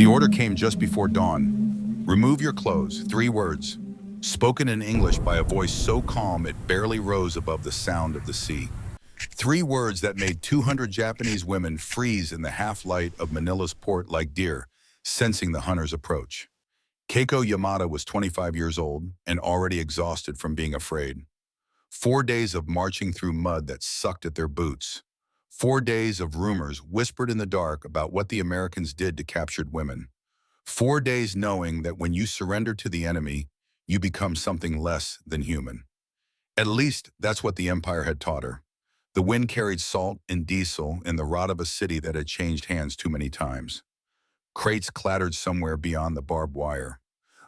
order came just before dawn. Remove your clothes, 3 words, spoken in English by a voice so calm it barely rose above the sound of the sea. 3 words that made 200 Japanese women freeze in the half-light of Manila's port like deer, sensing the hunter's approach. Keiko Yamada was 25 years old and already exhausted from being afraid. 4 days of marching through mud that sucked at their boots. 4 days of rumors whispered in the dark about what the Americans did to captured women. 4 days knowing that when you surrender to the enemy, you become something less than human. At least that's what the Empire had taught her. The wind carried salt and diesel in the rot of a city that had changed hands too many times. Crates clattered somewhere beyond the barbed wire.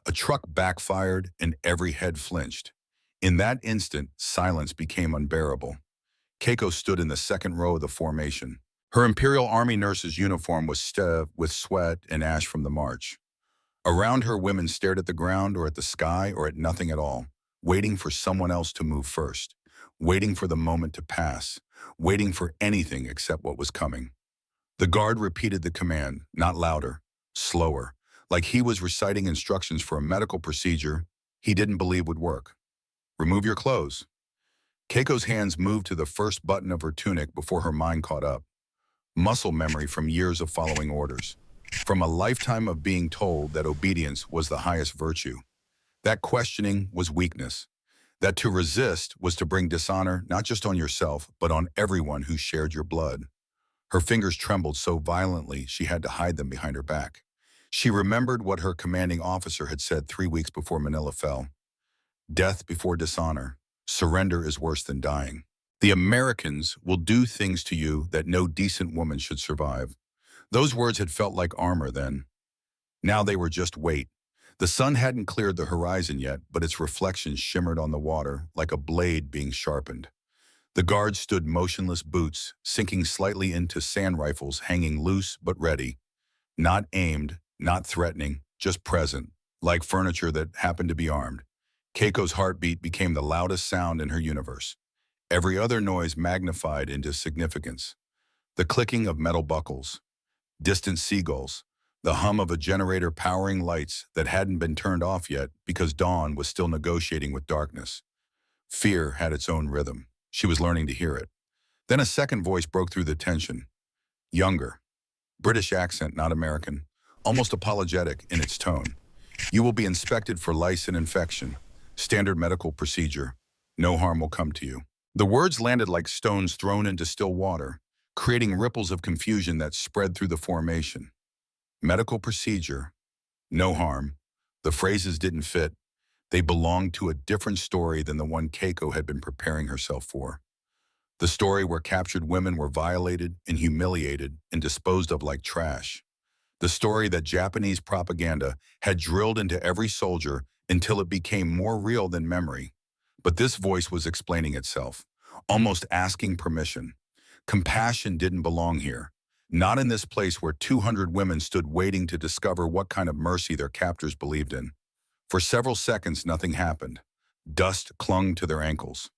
A truck backfired and every head flinched. In that instant, silence became unbearable. Keiko stood in the second row of the formation. Her Imperial Army nurse's uniform was stiff with sweat and ash from the march. Around her, women stared at the ground or at the sky or at nothing at all, waiting for someone else to move first, waiting for the moment to pass, waiting for anything except what was coming. The guard repeated the command, not louder, slower, like he was reciting instructions for a medical procedure he didn't believe would work. Remove your clothes. Keiko's hands moved to the first button of her tunic before her mind caught up. Muscle memory from years of following orders. From a lifetime of being told that obedience was the highest virtue. That questioning was weakness. That to resist was to bring dishonor not just on yourself, but on everyone who shared your blood. Her fingers trembled so violently she had to hide them behind her back. She remembered what her commanding officer had said 3 weeks before Manila fell. Death before dishonor. Surrender is worse than dying. The Americans will do things to you that no decent woman should survive. Those words had felt like armor then. Now they were just weight. The sun hadn't cleared the horizon yet, but its reflection shimmered on the water like a blade being sharpened. The guards stood motionless, boots sinking slightly into sand rifles hanging loose but ready. Not aimed, not threatening, just present, like furniture that happened to be armed. Keiko's heartbeat became the loudest sound in her universe. Every other noise magnified into significance. The clicking of metal buckles, distant seagulls, the hum of a generator powering lights that hadn't been turned off yet because dawn was still negotiating with darkness. Fear had its own rhythm. She was learning to hear it. Then a second voice broke through the tension. Younger. British accent, not American. Almost apologetic in its tone. You will be inspected for lice and infection. Standard medical procedure. No harm will come to you. The words landed like stones thrown into still water, creating ripples of confusion that spread through the formation. Medical procedure. No harm. The phrases didn't fit. They belonged to a different story than the one Keiko had been preparing herself for. The story where captured women were violated and humiliated and disposed of like trash. The story that Japanese propaganda had drilled into every soldier until it became more real than memory. But this voice was explaining itself, almost asking permission. Compassion didn't belong here. Not in this place where 200 women stood waiting to discover what kind of mercy their captors believed in. For several seconds, nothing happened. Dust clung to their ankles.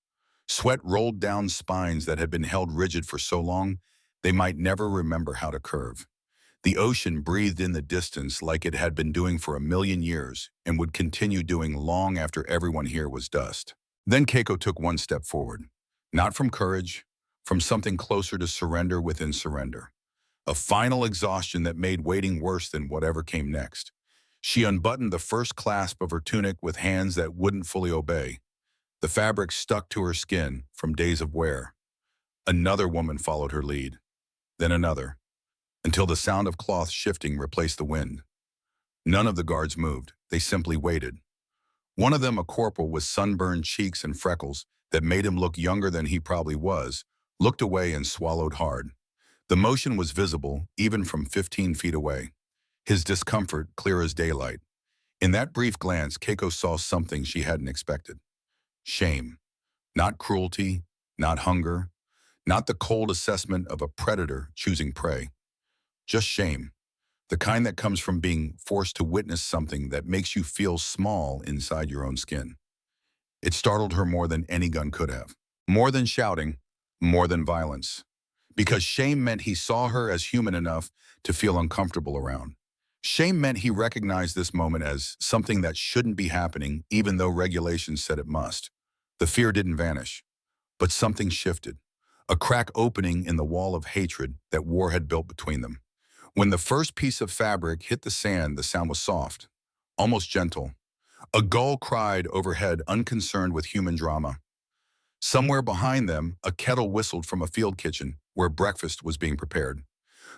Sweat rolled down spines that had been held rigid for so long, they might never remember how to curve. The ocean breathed in the distance like it had been doing for 1,000,000 years and would continue doing long after everyone here was dust. Then Keiko took one step forward. Not from courage, from something closer to surrender within surrender. A final exhaustion that made waiting worse than whatever came next. She unbuttoned the first clasp of her tunic with hands that wouldn't fully obey. The fabric stuck to her skin from days of wear. Another woman followed her lead, then another, until the sound of cloth shifting replaced the wind. None of the guards moved. They simply waited. One of them, a corporal with sunburned cheeks and freckles that made him look younger than he probably was, looked away and swallowed hard. The motion was visible, even from 15 feet away. His discomfort clear as daylight. In that brief glance, Keiko saw something she hadn't expected. Shame. Not cruelty, not hunger, not the cold assessment of a predator choosing prey. Just shame. The kind that comes from being forced to witness something that makes you feel small inside your own skin. It startled her more than any gun could have. More than shouting, more than violence. Because shame meant he saw her as human enough to feel uncomfortable around. Shame meant he recognized this moment as something that shouldn't be happening, even though regulations said it must. The fear didn't vanish, but something shifted. A crack opening in the wall of hatred that war had built between them. When the first piece of fabric hit the sound was soft, almost gentle. A gull cried overhead, unconcerned with human drama. Somewhere behind them, a kettle whistled from a field kitchen where breakfast was being prepared.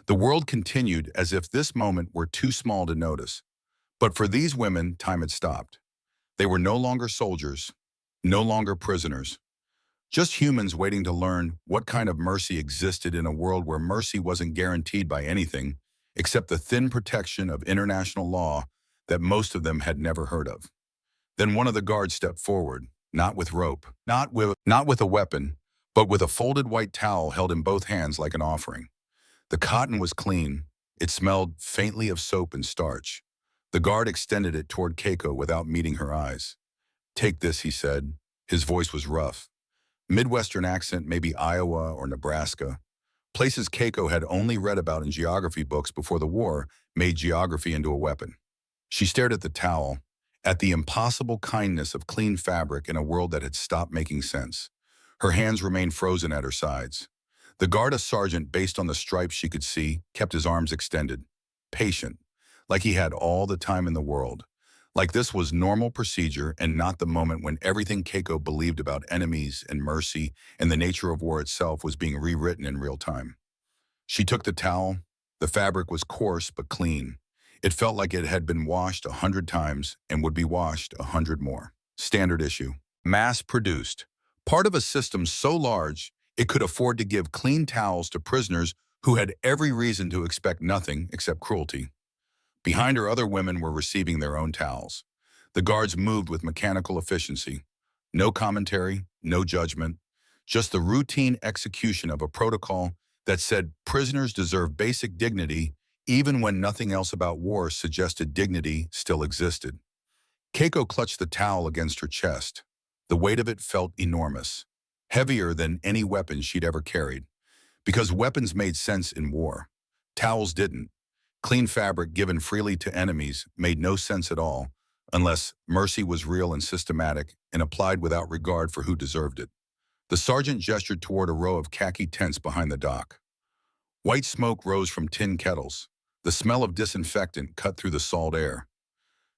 The world continued as if this moment were too small to notice. But for these women, time had stopped. They were no longer soldiers, no longer prisoners, just humans waiting to learn what kind of mercy existed in a world where mercy wasn't guaranteed by anything except the thin protection of international law that most of them had never heard of. Then one of the guards stepped forward, not with rope, not with a weapon, but with a folded white towel held in both hands like an offering. The cotton was clean. It smelled faintly of soap and starch. The guard extended it toward Keiko without meeting her eyes. "Take this," he said. His voice was rough. Midwestern accent, maybe Iowa or Nebraska. Places Keiko had only read about in geography books before the war made geography into a weapon. She stared at the towel, at the impossible kindness of clean fabric in a world that had stopped making sense. Her hands remained frozen at her sides. The guard, a sergeant based on the stripes she could see, kept his arms extended, patient, like he had all the time in the world. Like this was normal procedure and not the moment when everything Keiko believed about enemies and mercy and the nature of war itself was being rewritten in real time. She took the towel. The fabric was coarse but clean. It felt like it had been washed 100 times and would be washed 100 more. Standard issue. Mass-produced. Part of a system so large it could afford to give clean towels to prisoners who had every reason to expect nothing except cruelty. Behind her, other women were receiving their own towels. The guards moved with mechanical efficiency. No commentary, no judgment, just the routine execution of a protocol that said prisoners deserve basic dignity even when nothing else about war suggested dignity still existed. Keiko clutched the towel against her chest. The weight of it felt enormous, heavier than any weapon she'd ever carried. Because weapons made sense in war. Towels didn't. Clean fabric given freely to enemies made no sense at all, unless mercy was real and systematic and applied without regard for who deserved it. The sergeant gestured toward a row of khaki tents behind the dock. White smoke rose from tin kettles. The smell of disinfectant cut through the salt air.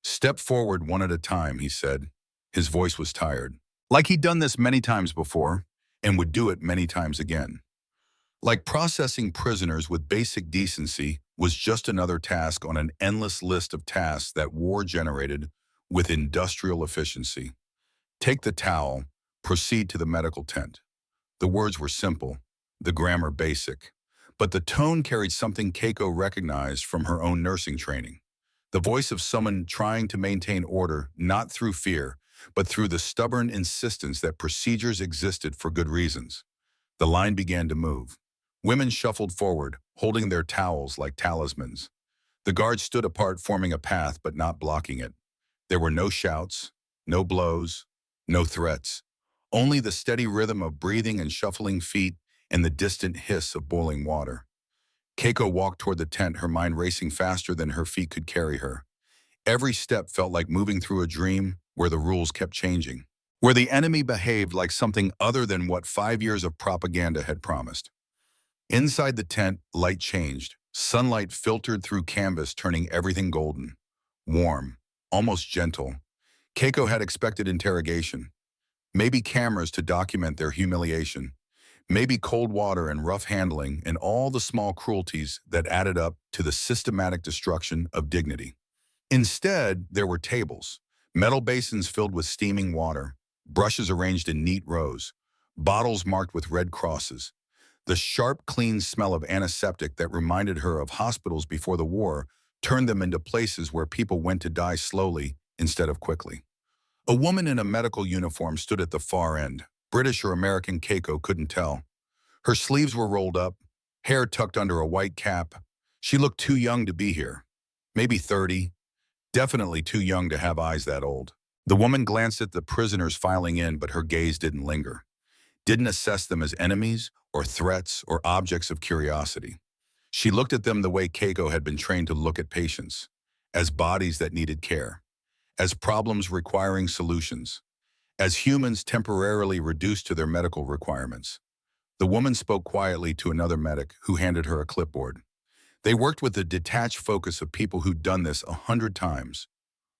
"Step forward one at a time," he said. His voice was tired. Like he'd done this many times before, and would do it many times again. Like processing prisoners with basic decency was just another task on an endless list of tasks that war generated with industrial efficiency. Take the towel, proceed to the medical tent. The words were simple, the grammar basic, but the tone carried something Keiko recognized from her own nursing training. The voice of someone trying to maintain order, not through fear, but through the stubborn insistence that procedures existed for good reasons. The line began to move. Women shuffled forward, holding their towels like talismans. The guards stood apart, forming a path but not blocking it. There were no shouts, no blows, no threats. Only the steady rhythm of breathing and shuffling feet and the distant hiss of boiling water. Keiko walked toward the tent, her mind racing faster than her feet could carry her. Every step felt like moving through a dream where the rules kept changing, where the enemy behaved like something other than what 5 years of propaganda had promised. Inside the tent, light changed. Sunlight filtered through canvas, turning everything golden. Warm, almost gentle. Keiko had expected interrogation. Maybe cameras to document their humiliation. Maybe cold water and rough handling and all the small cruelties that added up to the systematic destruction of dignity. Instead, there were tables, metal basins filled with steaming water, brushes arranged in neat rows, bottles marked with red crosses. The sharp, clean smell of antiseptic that reminded her of hospitals before the war turned them into places where people went to die slowly instead of quickly. A woman in a medical uniform stood at the far end. British or American, Keiko couldn't tell. Her sleeves were rolled up, hair tucked under a white cap. She looked too young to be here. Maybe 30. Definitely too young to have eyes that old. The woman glanced at the prisoners filing in, but her gaze didn't linger. Didn't assess them as enemies or threats or objects of curiosity. She looked at them the way Keiko had been trained to look at patients. as bodies that needed care, as problems requiring solutions, as humans temporarily reduced to their medical requirements. The woman spoke quietly to another medic who handed her a clipboard. They worked with the detached focus of people who'd done this 100 times.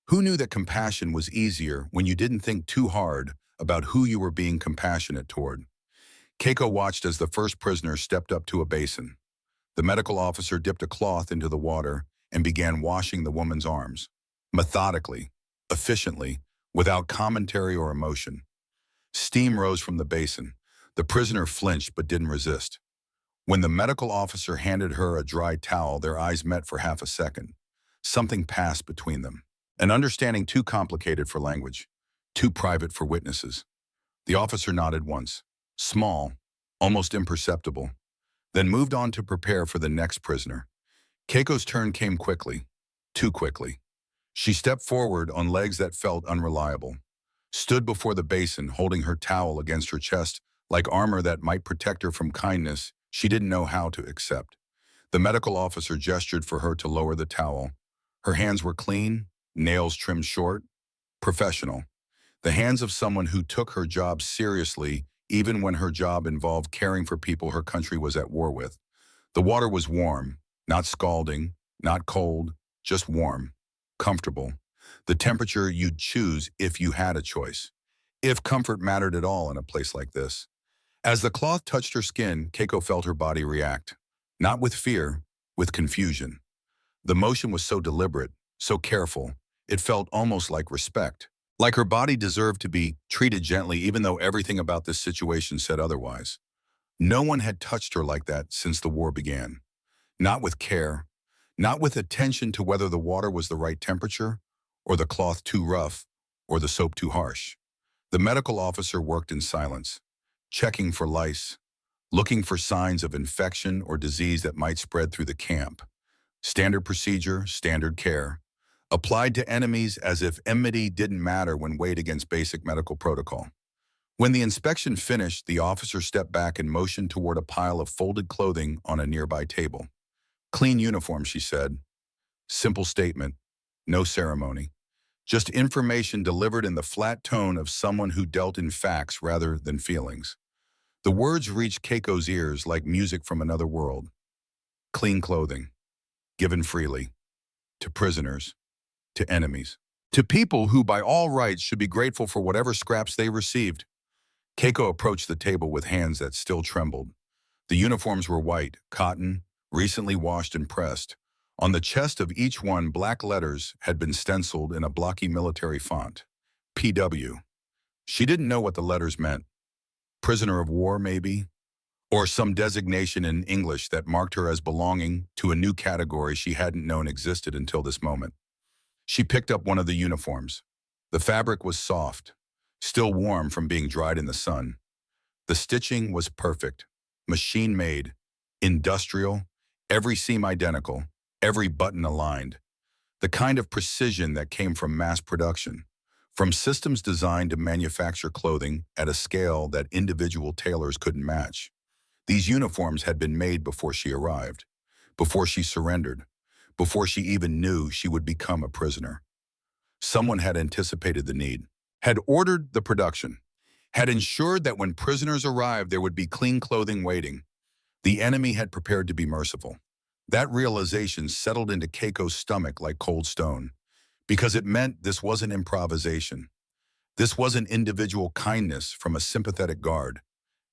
Who knew that compassion was easier when you didn't think too hard about who you were being compassionate toward? Keiko watched as the first prisoner stepped up to a basin. The medical officer dipped a cloth into the water and began washing the woman's arms. Methodically, efficiently, without commentary or emotion. Steam rose from the basin. The prisoner flinched but didn't resist. When the medical officer handed her a dry towel, their eyes met for half a second. Something passed between them. An understanding too complicated for language, too private for witnesses. The officer nodded once, small, almost imperceptible, then moved on to prepare for the next prisoner. Keiko's turn came quickly, too quickly. She stepped forward on legs that felt unreliable, stood before the basin holding her towel against her chest like armor that might protect her from kindness she didn't know how to accept. The medical officer gestured for her to lower the towel. Her hands were clean, nails trimmed short, professional. The hands of someone who took her job seriously even when her job involved caring for people her country was at war with. The water was warm, not scalding, not cold, just warm, comfortable. The temperature you'd choose if you had a choice, if comfort mattered at all in a place like this. As the cloth touched her skin, Keiko felt her body react, not with fear, with confusion. The motion was so deliberate, so careful, it felt almost like respect. Like her body deserved to be treated gently even though everything about this situation said otherwise. No one had touched her like that since the war began. Not with care, not with attention to whether the water was the right temperature, or the cloth too rough, or the soap too harsh. The medical officer worked in silence, checking for lice, looking for signs of infection or disease that might spread through the camp. Standard procedure, standard care, applied to enemies as if enmity didn't matter when weighed against basic medical protocol. When the inspection finished, the officer stepped back and motioned toward a pile of folded clothing on a nearby table. Clean uniform, she said. Simple statement, no ceremony. Just information delivered in the flat tone of someone who dealt in facts rather than feelings. The words reached Keiko's ears like music from another world. Clean clothing, given freely, to prisoners, to enemies, to people who by all rights should be grateful for whatever scraps they received. Keiko approached the table with hands that still trembled. The uniforms were white, cotton, recently washed and pressed. On the chest of each one, black letters had been stenciled in a blocky military font. PW. She didn't know what the letters meant. Prisoner of war, maybe? Or some designation in English that marked her as belonging to a new category she hadn't known existed until this moment. She picked up one of the uniforms. The fabric was soft, still warm from being dried in the sun. The stitching was perfect, machine-made, industrial, every seam identical, every button aligned. The kind of precision that came from mass production, from systems designed to manufacture clothing at a scale that individual tailors couldn't match. These uniforms had been made before she arrived, before she surrendered, before she even knew she would become a prisoner. Someone had anticipated the need, had ordered the production, had ensured that when prisoners arrived there would be clean clothing waiting. The enemy had prepared to be merciful. That realization settled into Keiko's stomach like cold stone, because it meant this wasn't improvisation. This wasn't individual kindness from a sympathetic guard.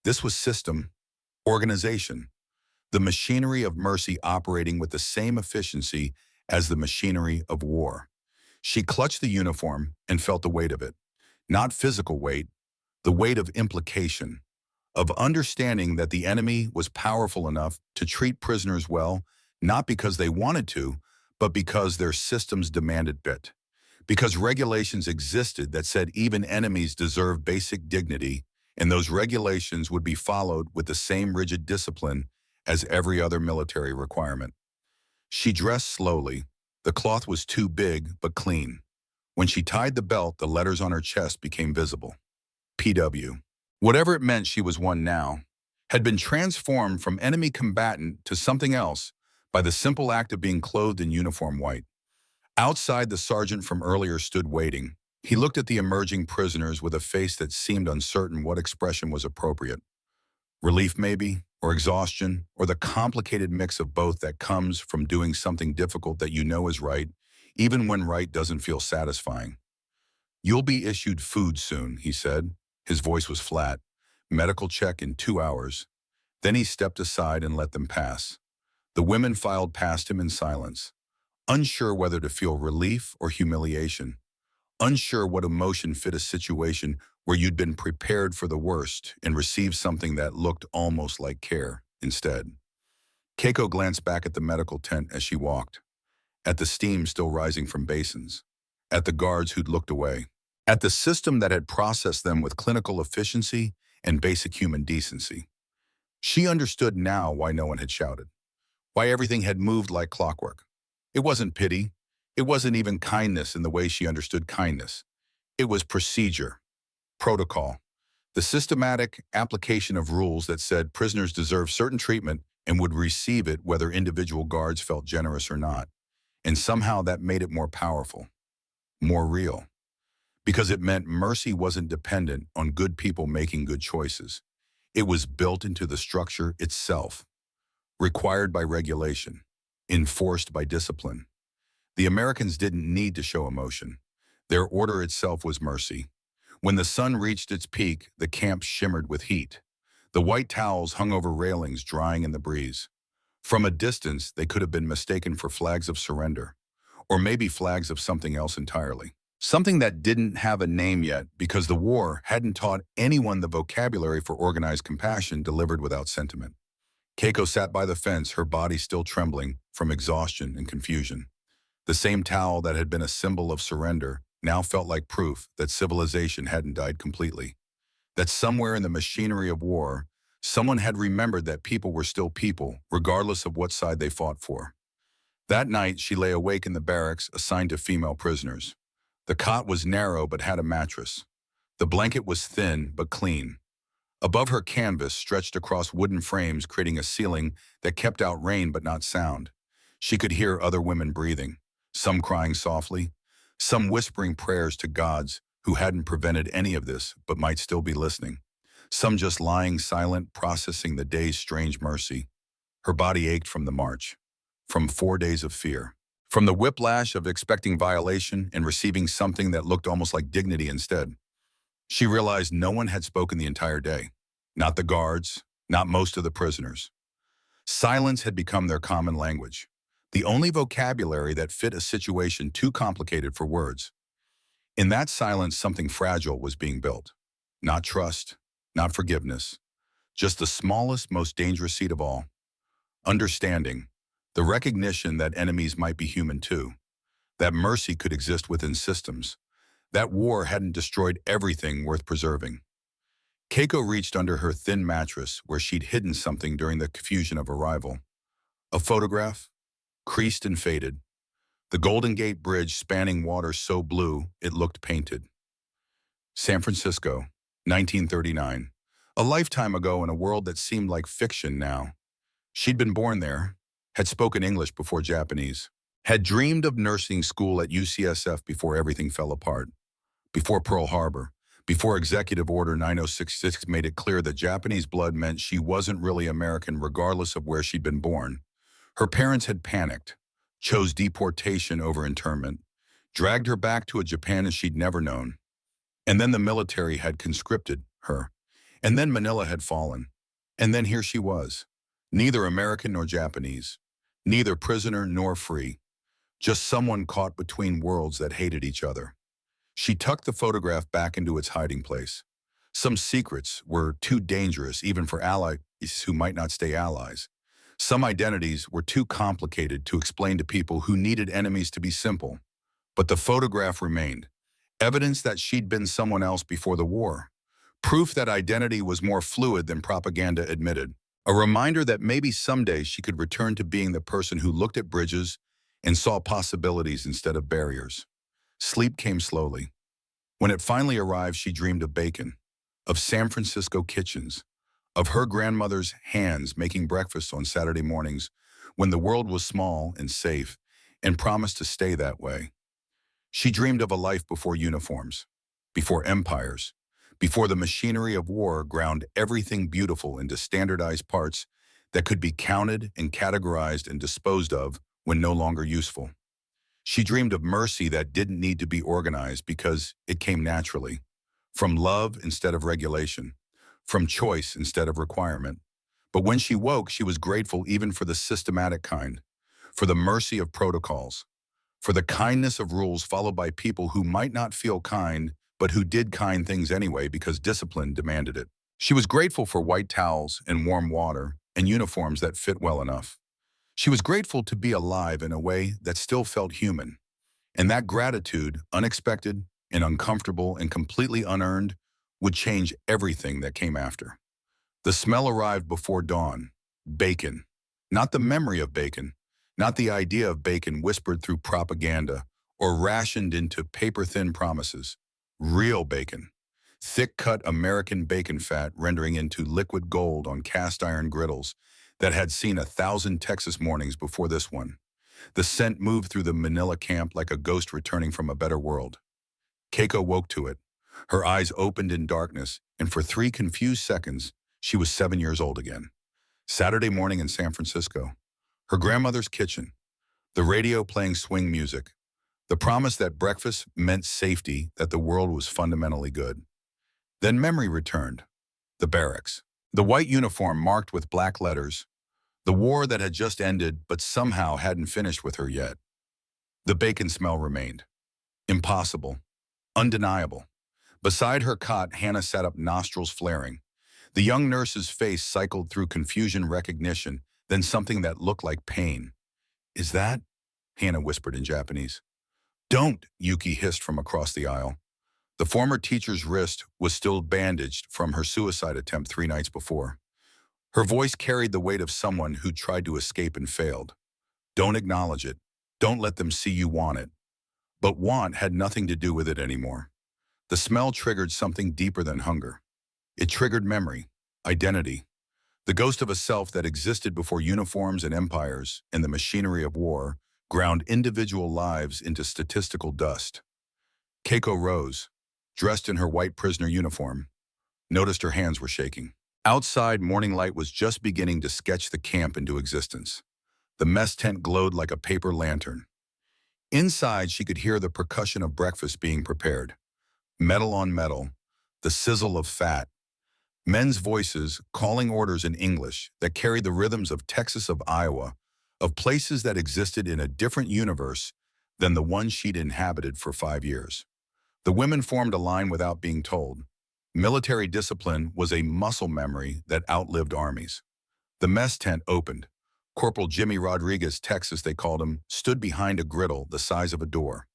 This was system, organization, the machinery of mercy operating with the same efficiency as the machinery of war. She clutched the uniform and felt the weight of it. Not physical weight, the weight of implication, of understanding that the enemy was powerful enough to treat prisoners well, not because they wanted to, but because their systems demanded it. Because regulations existed that said even enemies deserve basic dignity, and those regulations would be followed with the same rigid discipline as every other military requirement. She dressed slowly. The cloth was too big, but clean. When she tied the belt, the letters on her chest became visible. PW. Whatever it meant she was one now, had been transformed from enemy combatant to something else by the simple act of being clothed in uniform white. Outside, the sergeant from earlier stood waiting. He looked at the emerging prisoners with a face that seemed uncertain what expression was appropriate. Relief, maybe, or exhaustion, or the complicated mix of both that comes from doing something difficult that you know is right, even when right doesn't feel satisfying. "You'll be issued food soon," he said. His voice was flat. "Medical check in 2 hours." Then he stepped aside and let them pass. The women filed past him in silence, unsure whether to feel relief or humiliation, unsure what emotion fit a situation where you'd been prepared for the worst and received something that looked almost like care instead. Keiko glanced back at the medical tent as she walked, at the steam still rising from basins, at the guards who'd looked away, at the system that had processed them with clinical efficiency and basic human decency. She understood now why no one had shouted, why everything had moved like clockwork. It wasn't pity. It wasn't even kindness in the way she understood kindness. It was procedure, protocol, the systematic application of rules that said prisoners deserve certain treatment and would receive it whether individual guards felt generous or not. And somehow that made it more powerful, more real, because it meant mercy wasn't dependent on good people making good choices. It was built into the structure itself, required by regulation, enforced by discipline. The Americans didn't need to show emotion. Their order itself was mercy. When the sun reached its peak, the camp shimmered with heat. The white towels hung over railings, drying in the breeze. From a distance, they could have been mistaken for flags of surrender, or maybe flags of something else entirely. Something that didn't have a name yet because the war hadn't taught anyone the vocabulary for organized compassion delivered without sentiment. Keiko sat by the fence, her body still trembling from exhaustion and confusion. The same towel that had been a symbol of surrender now felt like proof that civilization hadn't died completely. That somewhere in the machinery of war, someone had remembered that people were still people, regardless of what side they fought for. That night, she lay awake in the barracks assigned to female prisoners. The cot was narrow but had a mattress. The blanket was thin but clean. Above her, canvas stretched across wooden frames, creating a ceiling that kept out rain but not sound. She could hear other women breathing, some crying softly, some whispering prayers to gods who hadn't prevented any of this but might still be listening, some just lying silent, processing the day's strange mercy. Her body ached from the march, from 4 days of fear, from the whiplash of expecting violation and receiving something that looked almost like dignity instead. She realized no one had spoken the entire day. Not the guards, not most of the prisoners. Silence had become their common language, the only vocabulary that fit a situation too complicated for words. In that silence, something fragile was being built. Not trust, not forgiveness, just the smallest, most dangerous seed of all. Understanding, the recognition that enemies might be human too, that mercy could exist within systems, that war hadn't destroyed everything worth preserving. Keiko reached under her thin mattress where she'd hidden something during the confusion of arrival. A photograph, creased and faded. The Golden Gate Bridge spanning water so blue it looked painted. San Francisco, 1939. A lifetime ago in a world that seemed like fiction now. She'd been born there, had spoken English before Japanese, had dreamed of nursing school at UCSF before everything fell apart, before Pearl Harbor, before Executive Order 9066 made it clear that Japanese blood meant she wasn't really American regardless of where she'd been born. Her parents had panicked, chose deportation over internment, dragged her back to a Japan she'd never known. And then the military had conscripted her. And then Manila had fallen. And then here she was, neither American nor Japanese, neither prisoner nor free, just someone caught between worlds that hated each other. She tucked the photograph back into its hiding place. Some secrets were too dangerous even for allies who might not stay allies. Some identities were too complicated to explain to people who needed enemies to be simple. But the photograph remained, evidence that she'd been someone else before the war, proof that identity was more fluid than propaganda admitted, a reminder that maybe someday she could return to being the person who looked at bridges and saw possibilities instead of barriers. Sleep came slowly. When it finally arrived, she dreamed of bacon, of San Francisco kitchens, of her grandmother's hands making breakfast on Saturday mornings when the world was small and safe, and promised to stay that way. She dreamed of a life before uniforms, before empires, before the machinery of war ground everything beautiful into standardized parts that could be counted and categorized and disposed of when no longer useful. She dreamed of mercy that didn't need to be organized because it came naturally, from love instead of regulation, from choice instead of requirement. But when she woke, she was grateful even for the systematic kind, for the mercy of protocols, for the kindness of rules followed by people who might not feel kind, but who did kind things anyway because discipline demanded it. She was grateful for white towels and warm water and uniforms that fit well enough. She was grateful to be alive in a way that still felt human. And that gratitude, unexpected and uncomfortable and completely unearned, would change everything that came after. The smell arrived before dawn. Bacon. Not the memory of bacon, not the idea of bacon whispered through propaganda or rationed into paper-thin promises. Real bacon. Thick-cut American bacon fat rendering into liquid gold on cast-iron griddles that had seen 1,000 Texas mornings before this one. The scent moved through the Manila camp like a ghost returning from a better world. Keiko woke to it. Her eyes opened in darkness, and for 3 confused seconds, she was 7 years old again. Saturday morning in San Francisco. Her grandmother's kitchen. The radio playing swing music. The promise that breakfast meant safety, that the world was fundamentally good. Then memory returned. The barracks. The white uniform marked with black letters. The war that had just ended but somehow hadn't finished with her yet. The bacon smell remained. Impossible. Undeniable. Beside her cot, Hannah sat up, nostrils flaring. The young nurse's face cycled through confusion, recognition, then something that looked like pain. "Is that?" Hannah whispered in Japanese. "Don't," Yuki hissed from across the aisle. The former teacher's wrist was still bandaged from her suicide attempt 3 nights before. Her voice carried the weight of someone who tried to escape and failed. "Don't acknowledge it. Don't let them see you want it." But want had nothing to do with it anymore. The smell triggered something deeper than hunger. It triggered memory, identity, the ghost of a self that existed before uniforms and empires and the machinery of war ground individual lives into statistical dust. Keiko rose, dressed in her white prisoner uniform, noticed her hands were shaking. Outside, morning light was just beginning to sketch the camp into existence. The mess tent glowed like a paper lantern. Inside, she could hear the percussion of breakfast being prepared. Metal on metal, the sizzle of fat. Men's voices calling orders in English that carried the rhythms of Texas, of Iowa, of places that existed in a different universe than the one she'd inhabited for 5 years. The women formed a line without being told. Military discipline was a muscle memory that outlived armies. The mess tent opened. Corporal Jimmy Rodriguez, Texas they called him, stood behind a griddle the size of a door.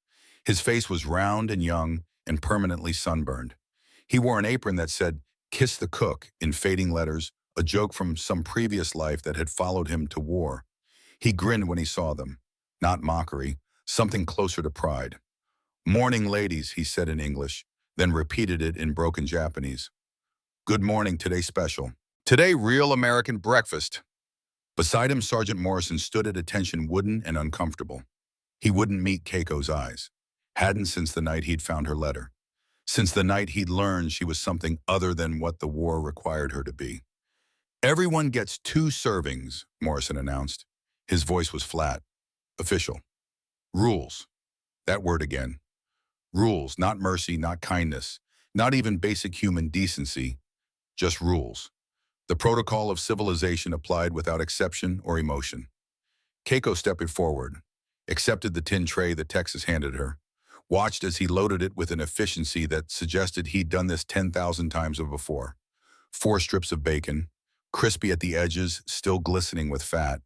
His face was round and young and permanently sunburned. He wore an apron that said, "Kiss the cook," in fading letters, a joke from some previous life that had followed him to war. He grinned when he saw them. Not mockery, something closer to pride. "Morning, ladies," he said in English, then repeated it in broken Japanese. "Good morning, today special. Today, real American breakfast." Beside him, Sergeant Morrison stood at attention, wooden and uncomfortable. He wouldn't meet Keiko's eyes. Hadn't since the night he'd found her letter. Since the night he'd learned she was something other than what the war required her to be. "Everyone gets 2 servings, Morrison announced. His voice was flat. Official. "Rules." That word again. Rules, not mercy, not kindness, not even basic human decency, just rules. The protocol of civilization applied without exception or emotion. Keiko stepped forward, accepted the tin tray that Texas handed her, watched as he loaded it with an efficiency that suggested he'd done this 10,000 times before. 4 strips of bacon, crispy at the edges, still glistening with fat.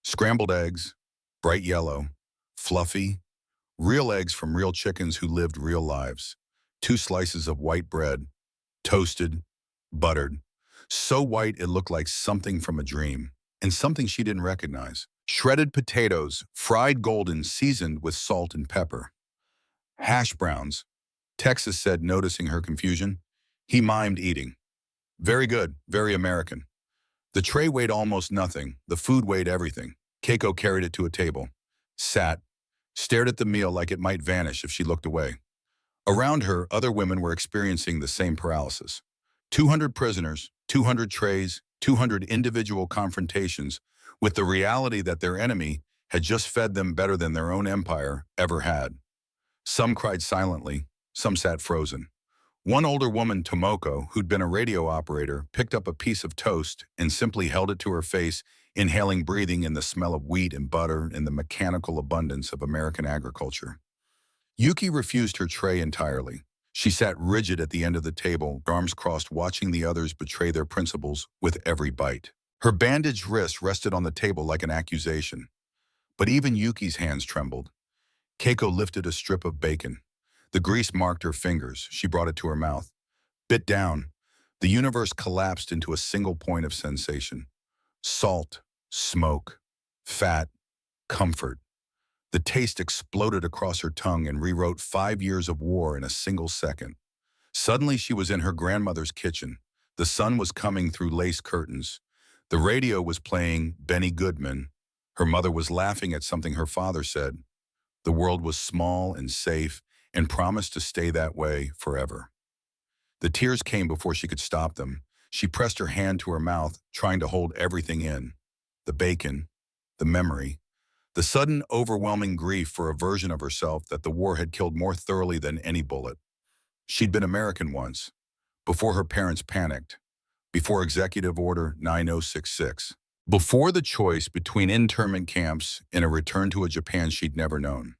Scrambled eggs, bright yellow, fluffy, real eggs from real chickens who lived real lives. 2 slices of white bread, toasted, buttered. So white it looked like something from a dream, and something she didn't recognize. Shredded potatoes, fried golden, seasoned with salt and pepper. Hash browns, Texas said, noticing her confusion. He mimed eating. "Very good, very American." The tray weighed almost nothing. The food weighed everything. Keiko carried it to a table, sat, stared at the meal like it might vanish if she looked away. Around her, other women were experiencing the same paralysis. 200 prisoners, 200 trays, 200 individual confrontations with the reality that their enemy had just fed them better than their own empire ever had. Some cried silently, some sat frozen. One older woman, Tomoko, who'd been a radio operator, picked up a piece of toast and simply held it to her face, inhaling, breathing in the smell of wheat and butter and the mechanical abundance of American agriculture. Yuki refused her tray entirely. She sat rigid at the end of the table, arms crossed, watching the others betray their principles with every bite. Her bandaged wrist rested on the table like an accusation. But even Yuki's hands trembled. Keiko lifted a strip of bacon. The grease marked her fingers. She brought it to her mouth. Bit down. The universe collapsed into a single point of sensation. Salt, smoke, fat, comfort. The taste exploded across her tongue and rewrote 5 years of war in a single second. Suddenly she was in her grandmother's kitchen. The sun was coming through lace curtains. The radio was playing Benny Goodman. Her mother was laughing at something her father said. The world was small and safe and promised to stay that way forever. The tears came before she could stop them. She pressed her hand to her mouth, trying to hold everything in. The bacon, the memory, the sudden overwhelming grief for a version of herself that the war had killed more thoroughly than any bullet. She'd been American once, before her parents panicked, before Executive Order 9066, before the choice between internment camps and a return to a Japan she'd never known.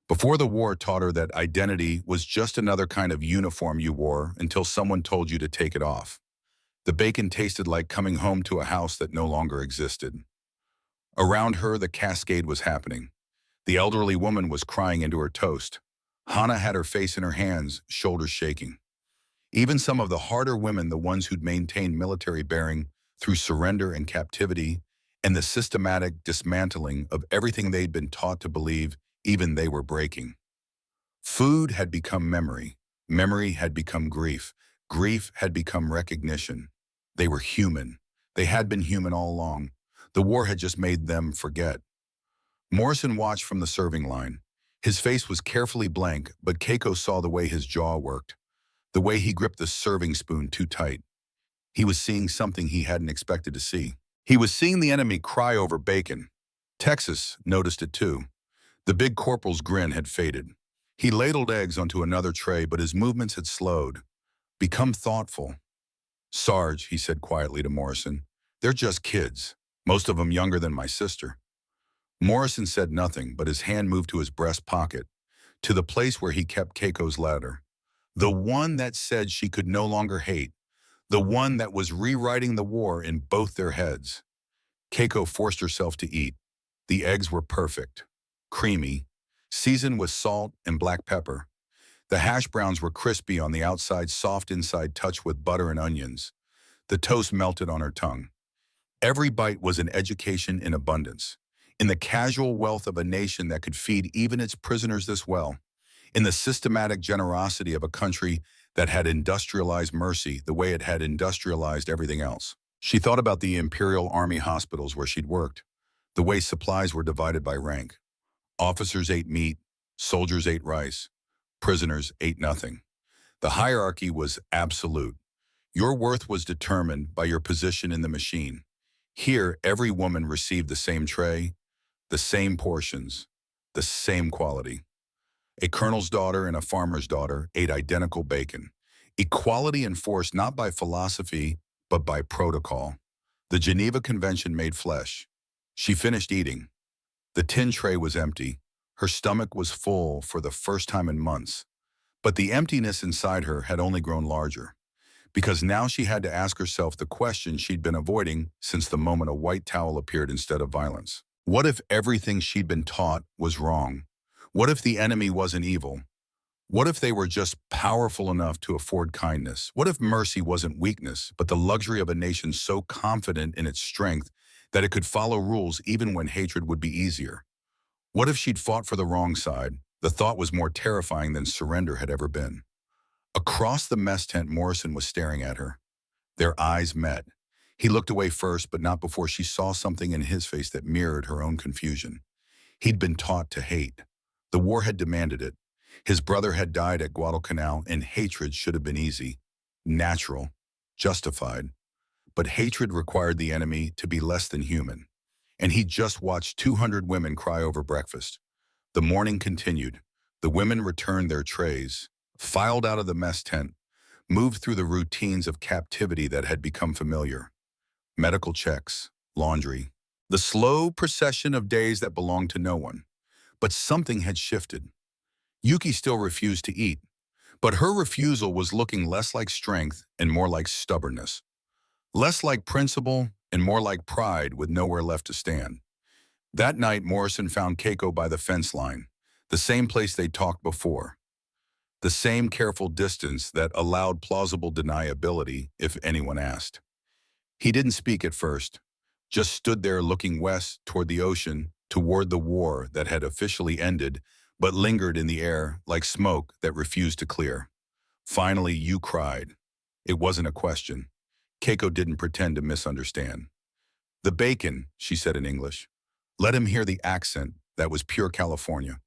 Before the war taught her that identity was just another kind of uniform you wore until someone told you to take it off. The bacon tasted like coming home to a house that no longer existed. Around her, the cascade was happening. The elderly woman was crying into her toast. Hana had her face in her hands, shoulders shaking. Even some of the harder women, the ones who'd maintained military bearing through surrender and captivity and the systematic dismantling of everything they'd been taught to believe, even they were breaking. Food had become memory. Memory had become grief. Grief had become recognition. They were human. They had been human all along. The war had just made them forget. Morrison watched from the serving line. His face was carefully blank, but Keiko saw the way his jaw worked, the way he gripped the serving spoon too tight. He was seeing something he hadn't expected to see. He was seeing the enemy cry over bacon. Texas noticed it too. The big corporal's grin had faded. He ladled eggs onto another tray, but his movements had slowed. Become thoughtful. "Sarge," he said quietly to Morrison, "they're just kids. Most of them younger than my sister." Morrison said nothing, but his hand moved to his breast pocket, to the place where he kept Keiko's letter. The one that said she could no longer hate. The one that was rewriting the war in both their heads. Keiko forced herself to eat. The eggs were perfect, creamy, seasoned with salt and black pepper. The hash browns were crispy on the outside, soft inside, touched with butter and onions. The toast melted on her tongue. Every bite was an education in abundance, in the casual wealth of a nation that could feed even its prisoners this well, in the systematic generosity of a country that had industrialized mercy the way it had industrialized everything else. She thought about the Imperial Army hospitals where she'd worked, the way supplies were divided by rank. Officers ate meat, soldiers ate rice, prisoners ate nothing. The hierarchy was absolute. Your worth was determined by your position in the machine. Here, every woman received the same tray, the same portions, the same quality. A colonel's daughter and a farmer's daughter ate identical bacon. Equality enforced not by philosophy, but by protocol. The Geneva Convention made flesh. She finished eating. The tin tray was empty. Her stomach was full for the first time in months. But the emptiness inside her had only grown larger, because now she had to ask herself the question she'd been avoiding since the moment a white towel appeared instead of violence. What if everything she'd been taught was wrong? What if the enemy wasn't evil? What if they were just powerful enough to afford kindness? What if mercy wasn't weakness, but the luxury of a nation so confident in its strength that it could follow rules even when hatred would be easier? What if she'd fought for the wrong side? The thought was more terrifying than surrender had ever been. Across the mess tent, Morrison was staring at her. Their eyes met. He looked away first, but not before she saw something in his face that mirrored her own confusion. He'd been taught to hate. The war had demanded it. His brother had died at Guadalcanal, and hatred should have been easy, natural, justified. But hatred required the enemy to be less than human. And he just watched 200 women cry over breakfast. The morning continued. The women returned their trays, filed out of the mess tent, moved through the routines of captivity that had become familiar. Medical checks, laundry, the slow procession of days that belonged to no one. But something had shifted. Yuki still refused to eat, but her refusal was looking less like strength and more like stubbornness. Less like principle and more like pride with nowhere left to stand. That night, Morrison found Keiko by the fence line, the same place they talked before. The same careful distance that allowed plausible deniability if anyone asked. He didn't speak at first, just stood there looking west toward the ocean, toward the war that had officially ended, but lingered in the air like smoke that refused to clear. Finally, you cried. It wasn't a question. Keiko didn't pretend to misunderstand. "The bacon," she said in English. Let him hear the accent that was pure California,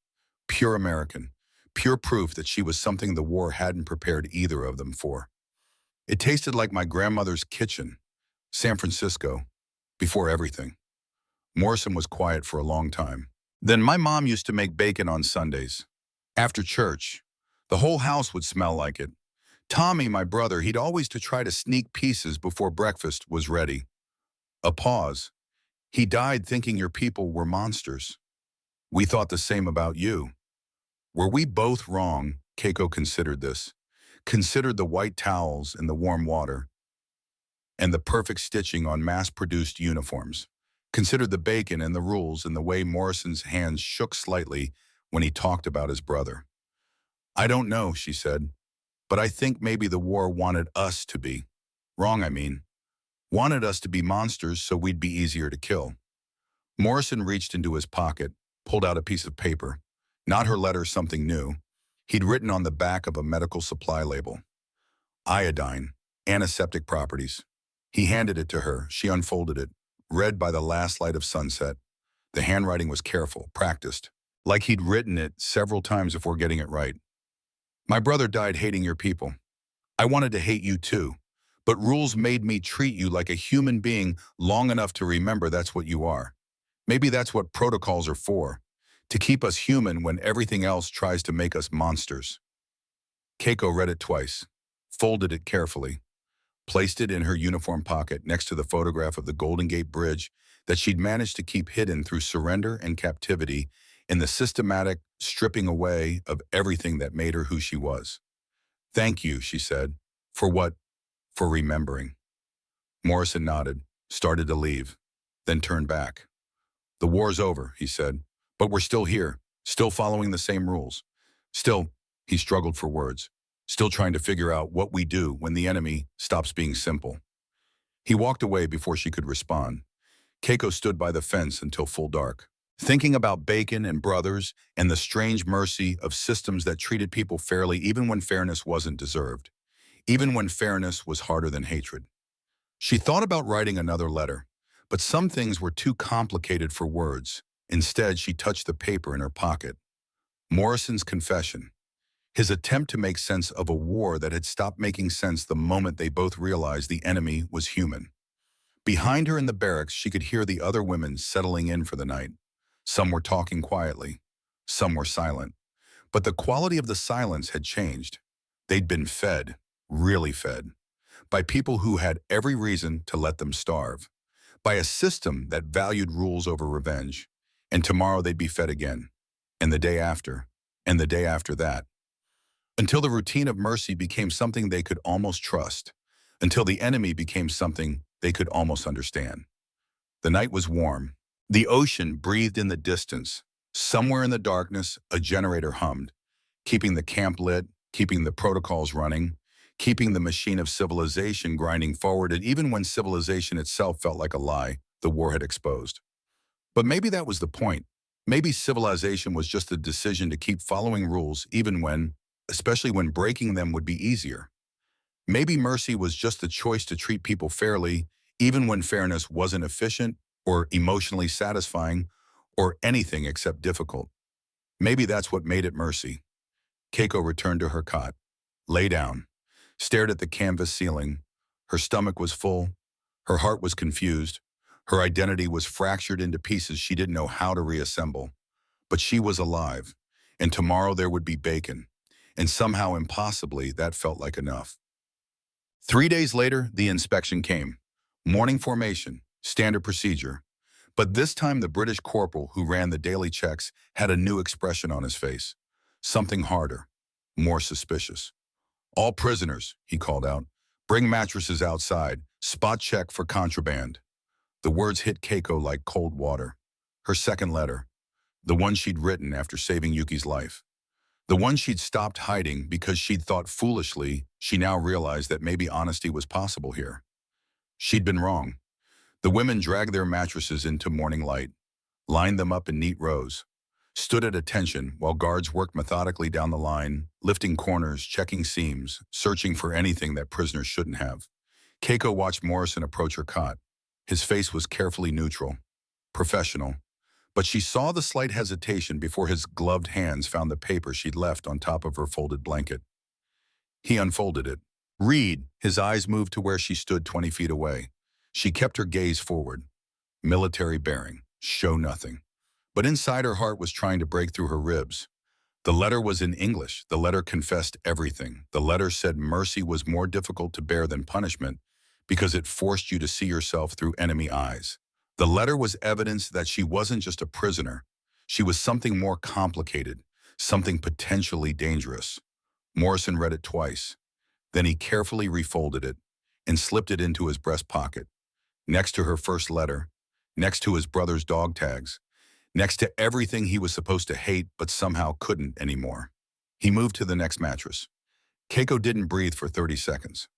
pure American, pure proof that she was something the war hadn't prepared either of them for. "It tasted like my grandmother's kitchen, San Francisco, before everything." Morrison was quiet for a long time. "Then my mom used to make bacon on Sundays. After church, the whole house would smell like it. Tommy, my brother, he'd always to try to sneak pieces before breakfast was ready." A pause. "He died thinking your people were monsters. We thought the same about you." Were we both wrong? Keiko considered this. Considered the white towels and the warm water, and the perfect stitching on mass-produced uniforms. Considered the bacon and the rules and the way Morrison's hands shook slightly when he talked about his brother. "I don't know," she said, "but I think maybe the war wanted us to be. Wrong, I mean. Wanted us to be monsters so we'd be easier to kill." Morrison reached into his pocket, pulled out a piece of paper. Not her letter, something new. He'd written on the back of a medical supply label. "Iodine, antiseptic properties." He handed it to her. She unfolded it, read by the last light of sunset. The handwriting was careful, practiced, like he'd written it several times before getting it right. "My brother died hating your people. I wanted to hate you too, but rules made me treat you like a human being long enough to remember that's what you are. Maybe that's what protocols are for, to keep us human when everything else tries to make us monsters." Keiko read it twice, folded it carefully, placed it in her uniform pocket next to the photograph of the Golden Gate Bridge that she'd managed to keep hidden through surrender and captivity in the systematic stripping away of everything that made her who she was. "Thank you," she said. "For what?" "For remembering." Morrison nodded, started to leave, then turned back. "The war's over," he said, "but we're still here, still following the same rules. Still," he struggled for words, "still trying to figure out what we do when the enemy stops being simple." He walked away before she could respond. Keiko stood by the fence until full dark, thinking about bacon and brothers and the strange mercy of systems that treated people fairly even when fairness wasn't deserved, even when fairness was harder than hatred. She thought about writing another letter, but some things were too complicated for words. Instead, she touched the paper in her pocket. Morrison's confession. His attempt to make sense of a war that had stopped making sense the moment they both realized the enemy was human. Behind her in the barracks, she could hear the other women settling in for the night. Some were talking quietly. Some were silent. But the quality of the silence had changed. They'd been fed, really fed, by people who had every reason to let them starve, by a system that valued rules over revenge. And tomorrow they'd be fed again, and the day after, and the day after that, until the routine of mercy became something they could almost trust, until the enemy became something they could almost understand. The night was warm. The ocean breathed in the distance. Somewhere in the darkness, a generator hummed, keeping the camp lit, keeping the protocols running, keeping the machine of civilization grinding forward, and even when civilization itself felt like a lie the war had exposed. But maybe that was the point. Maybe civilization was just the decision to keep following rules even when, especially when breaking them would be easier. Maybe mercy was just the choice to treat people fairly even when fairness wasn't efficient or emotionally satisfying or anything except difficult. Maybe that's what made it mercy. Keiko returned to her cot, lay down, stared at the canvas ceiling. Her stomach was full. Her heart was confused. Her identity was fractured into pieces she didn't know how to reassemble. But she was alive, and tomorrow there would be bacon. And somehow, impossibly, that felt like enough. 3 days later, the inspection came. Morning formation, standard procedure. But this time the British corporal who ran the daily checks had a new expression on his face. Something harder, more suspicious. All prisoners, he called out. Bring mattresses outside. Spot check for contraband. The words hit Keiko like cold water. Her second letter, the one she'd written after saving Yuki's life. The one she'd stopped hiding because she'd thought foolishly, she now realized that maybe honesty was possible here. She'd been wrong. The women dragged their mattresses into morning light, lined them up in neat rows, stood at attention while guards worked methodically down the line, lifting corners, checking seams, searching for anything that prisoners shouldn't have. Keiko watched Morrison approach her cot. His face was carefully neutral, professional, but she saw the slight hesitation before his gloved hands found the paper she'd left on top of her folded blanket. He unfolded it. Read. His eyes moved to where she stood 20 feet away. She kept her gaze forward. Military bearing. Show nothing. But inside her heart was trying to break through her ribs. The letter was in English. The letter confessed everything. The letter said mercy was more difficult to bear than punishment because it forced you to see yourself through enemy eyes. The letter was evidence that she wasn't just a prisoner. She was something more complicated, something potentially dangerous. Morrison read it twice. Then he carefully refolded it and slipped it into his breast pocket, next to her first letter, next to his brother's dog tags, next to everything he was supposed to hate but somehow couldn't anymore. He moved to the next mattress. Keiko didn't breathe for 30 seconds.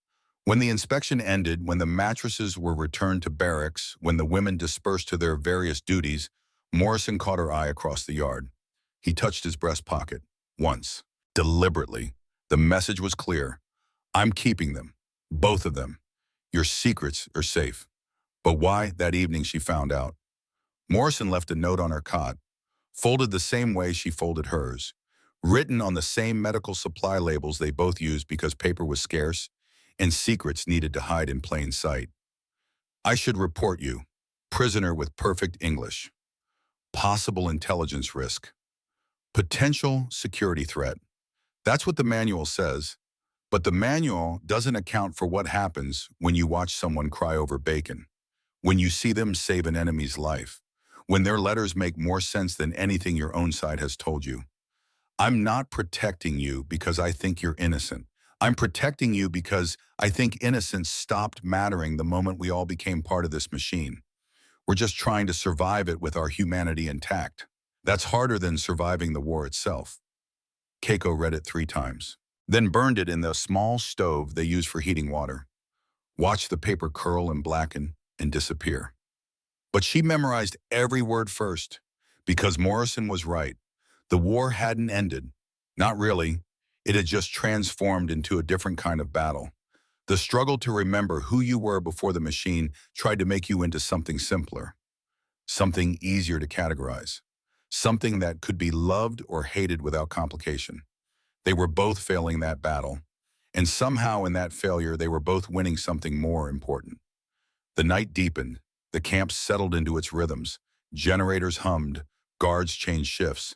When the inspection ended, when the mattresses were returned to barracks, when the women dispersed to their various duties, Morrison caught her eye across the yard. He touched his breast pocket, once, deliberately. The message was clear. I'm keeping them, both of them. Your secrets are safe. But why, that evening she found out. Morrison left a note on her cot, folded the same way she folded hers, written on the same medical supply labels they both used because paper was scarce and secrets needed to hide in plain sight. I should report you. Prisoner with perfect English. Possible intelligence risk. Potential security threat. That's what the manual says. But the manual doesn't account for what happens when you watch someone cry over bacon, when you see them save an enemy's life, when their letters make more sense than anything your own side has told you. I'm not protecting you because I think you're innocent. I'm protecting you because I think innocence stopped mattering the moment we all became part of this machine. We're just trying to survive it with our humanity intact. That's harder than surviving the war itself. Keiko read it 3 times, then burned it in the small stove they use for heating water. Watched the paper curl and blacken and disappear. But she memorized every word first, because Morrison was right. The war hadn't ended. Not really. It had just transformed into a different kind of battle. The struggle to remember who you were before the machine tried to make you into something simpler, something easier to categorize, something that could be loved or hated without complication. They were both failing that battle, and somehow in that failure they were both winning something more important. The night deepened, the camp settled into its rhythms, generators hummed, guards changed shifts.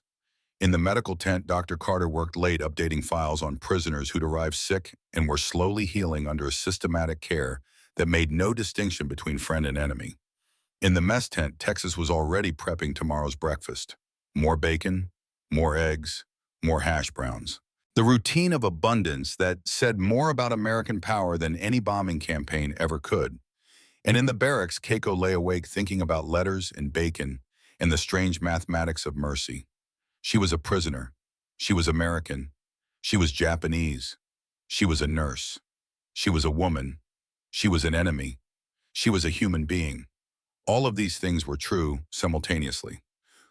In the medical tent, Dr. Carter worked late updating files on prisoners who'd arrived sick and were slowly healing under a systematic care that made no distinction between friend and enemy. In the mess tent, Texas was already prepping tomorrow's breakfast. More bacon, more eggs, more hash browns. The routine of abundance that said more about American power than any bombing campaign ever could. And in the barracks, Keiko lay awake thinking about letters and bacon and the strange mathematics of mercy. She was a prisoner. She was American. She was Japanese. She was a nurse. She was a woman. She was an enemy. She was a human being. All of these things were true simultaneously.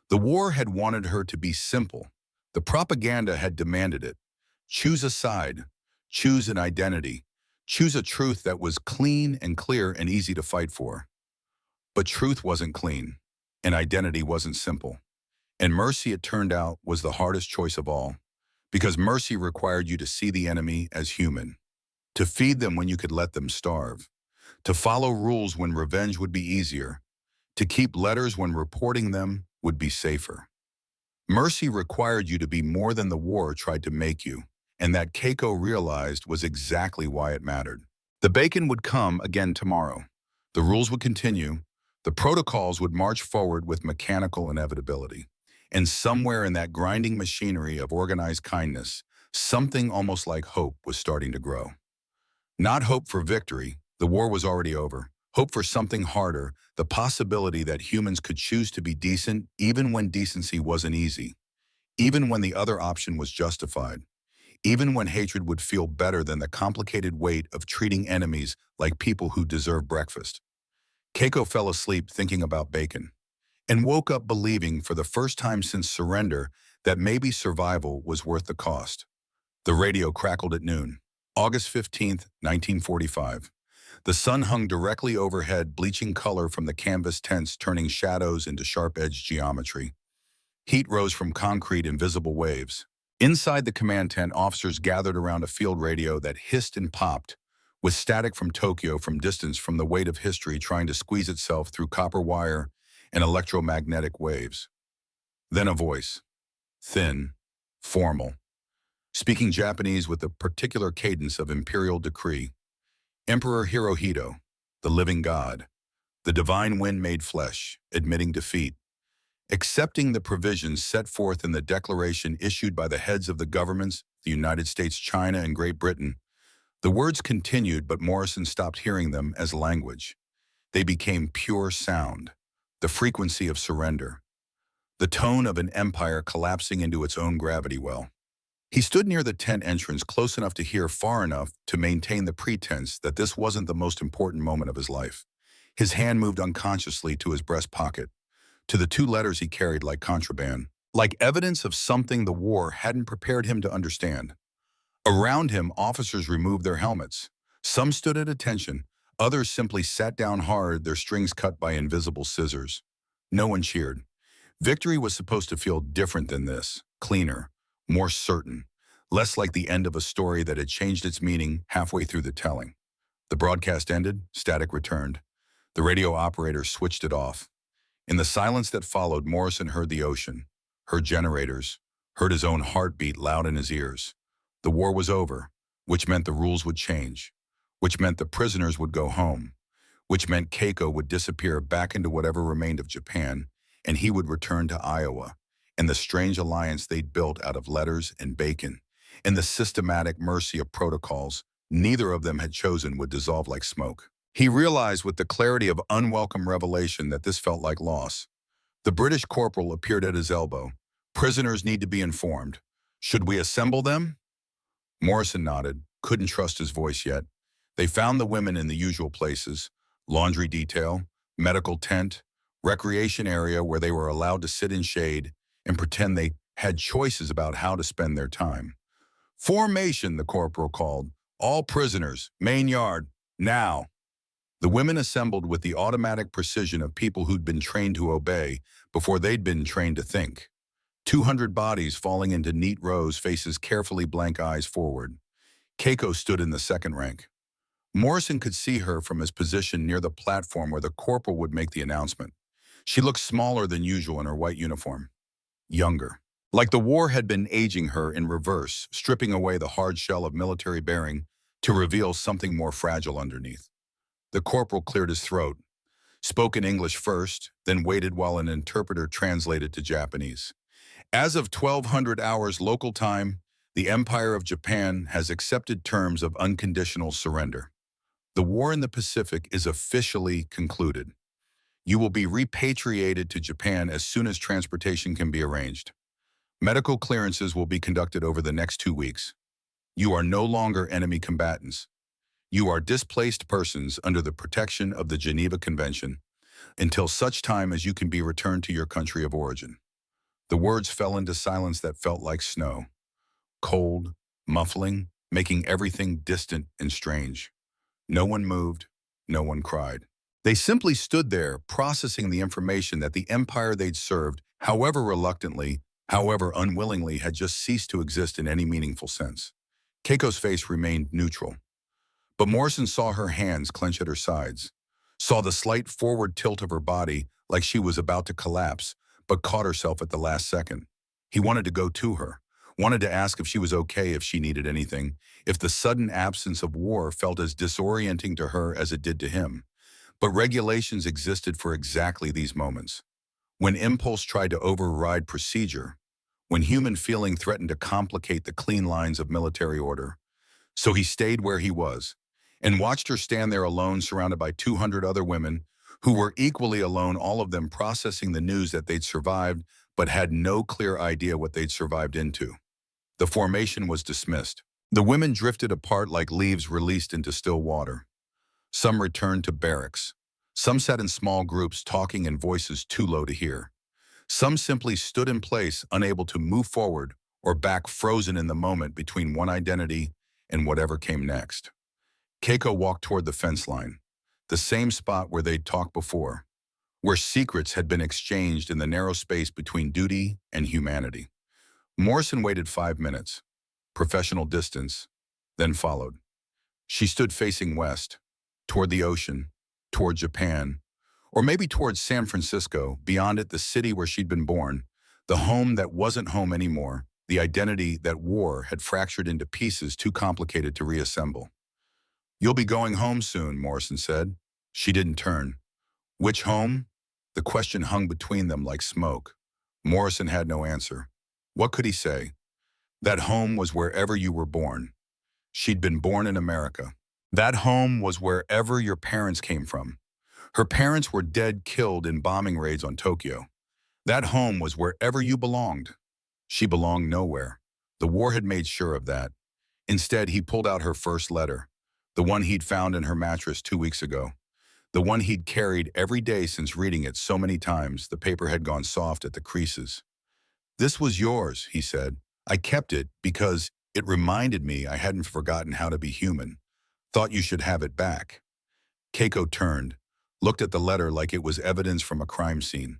The war had wanted her to be simple. The propaganda had demanded it. Choose a side. Choose an identity. Choose a truth that was clean and clear and easy to fight for. But truth wasn't clean, and identity wasn't simple. And mercy, it turned out, was the hardest choice of all, because mercy required you to see the enemy as human, to feed them when you could let them starve, to follow rules when revenge would be easier, to keep letters when reporting them would be safer. Mercy required you to be more than the war tried to make you, and that Keiko realized was exactly why it mattered. The bacon would come again tomorrow. The rules would continue. The protocols would march forward with mechanical inevitability. And somewhere in that grinding machinery of organized kindness, something almost like hope was starting to grow. Not hope for victory, the war was already over. Hope for something harder, the possibility that humans could choose to be decent even when decency wasn't easy, even when the other option was justified, even when hatred would feel better than the complicated weight of treating enemies like people who deserve breakfast. Keiko fell asleep thinking about bacon and woke up believing for the first time since surrender that maybe survival was worth the cost. The radio crackled at noon, August 15th, 1945. The sun hung directly overhead, bleaching color from the canvas tents, turning shadows into sharp-edged geometry. Heat rose from concrete in visible waves. Inside the command tent, officers gathered around a field radio that hissed and popped, with static from Tokyo from distance from the weight of history trying to squeeze itself through copper wire and electromagnetic waves. Then a voice, thin, formal, speaking Japanese with a particular cadence of imperial decree. Emperor Hirohito, the living god, the divine wind made flesh, admitting defeat, accepting the provisions set forth in the declaration issued by the heads of the governments, the United States, China, and Great Britain. The words continued, but Morrison stopped hearing them as language. They became pure sound, the frequency of surrender, the tone of an empire collapsing into its own gravity well. He stood near the tent entrance, close enough to hear, far enough to maintain the pretense that this wasn't the most important moment of his life. His hand moved unconsciously to his breast pocket, to the 2 letters he carried like contraband, like evidence of something the war hadn't prepared him to understand. Around him, officers removed their helmets. Some stood at attention, others simply sat down hard, their strings cut by invisible scissors. No one cheered. Victory was supposed to feel different than this, cleaner, more certain, less like the end of a story that had changed its meaning halfway through the telling. The broadcast ended, static returned. The radio operator switched it off. In the silence that followed, Morrison heard the ocean, heard generators, heard his own heartbeat loud in his ears. The war was over, which meant the rules would change, which meant the prisoners would go home, which meant Keiko would disappear back into whatever remained of Japan, and he would return to Iowa, and the strange alliance they'd built out of letters and bacon, and the systematic mercy of protocols neither of them had chosen would dissolve like smoke. He realized with the clarity of unwelcome revelation that this felt like loss. The British corporal appeared at his elbow. Prisoners need to be informed. Should we assemble them? Morrison nodded, couldn't trust his voice yet. They found the women in the usual places, laundry detail, medical tent, recreation area where they were allowed to sit in shade and pretend they had choices about how to spend their time. Formation, the corporal called. All prisoners, main yard, now. The women assembled with the automatic precision of people who'd been trained to obey before they'd been trained to think. 200 bodies falling into neat rows, faces carefully, blank eyes forward. Keiko stood in the second rank. Morrison could see her from his position near the platform where the corporal would make the announcement. She looked smaller than usual in her white uniform. Younger. Like the war had been aging her in reverse, stripping away the hard shell of military bearing to reveal something more fragile underneath. The corporal cleared his throat, spoke in English first, then waited while an interpreter translated to Japanese. As of 1200 hours local time, the Empire of Japan has accepted terms of unconditional surrender. The war in the Pacific is officially concluded. You will be repatriated to Japan as soon as transportation can be arranged. Medical clearances will be conducted over the next 2 weeks. You are no longer enemy combatants. You are displaced persons under the protection of the Geneva Convention until such time as you can be returned to your country of origin. The words fell into silence that felt like snow, cold, muffling, making everything distant and strange. No one moved, no one cried. They simply stood there, processing the information that the empire they'd served however reluctantly, however unwillingly, had just ceased to exist in any meaningful sense. Keiko's face remained neutral, but Morrison saw her hands clench at her sides, saw the slight forward tilt of her body like she was about to collapse, but caught herself at the last second. He wanted to go to her, wanted to ask if she was okay, if she needed anything, if the sudden absence of war felt as disorienting to her as it did to him. But regulations existed for exactly these moments. When impulse tried to override procedure, when human feeling threatened to complicate the clean lines of military order. So he stayed where he was and watched her stand there alone, surrounded by 200 other women who were equally alone, all of them processing the news that they'd survived but had no clear idea what they'd survived into. The formation was dismissed. The women drifted apart like leaves released into still water. Some returned to barracks. Some sat in small groups, talking in voices too low to hear. Some simply stood in place, unable to move forward or back, frozen in the moment between one identity and whatever came next. Keiko walked toward the fence line, the same spot where they'd talked before, where secrets had been exchanged in the narrow space between duty and humanity. Morrison waited 5 minutes, professional distance, then followed. She stood facing west, toward the ocean, toward Japan, or maybe towards San Francisco, beyond it the city where she'd been born, the home that wasn't home anymore, the identity that war had fractured into pieces too complicated to reassemble. "You'll be going home soon," Morrison said. She didn't turn. Which home? The question hung between them like smoke. Morrison had no answer. What could he say? That home was wherever you were born. She'd been born in America. That home was wherever your parents came from. Her parents were dead, killed in bombing raids on Tokyo. That home was wherever you belonged. She belonged nowhere. The war had made sure of that. Instead, he pulled out her first letter, the one he'd found in her mattress 2 weeks ago, the one he'd carried every day since reading it so many times the paper had gone soft at the creases. "This was yours," he said. "I kept it because it reminded me I hadn't forgotten how to be human. Thought you should have it back." Keiko turned, looked at the letter like it was evidence from a crime scene,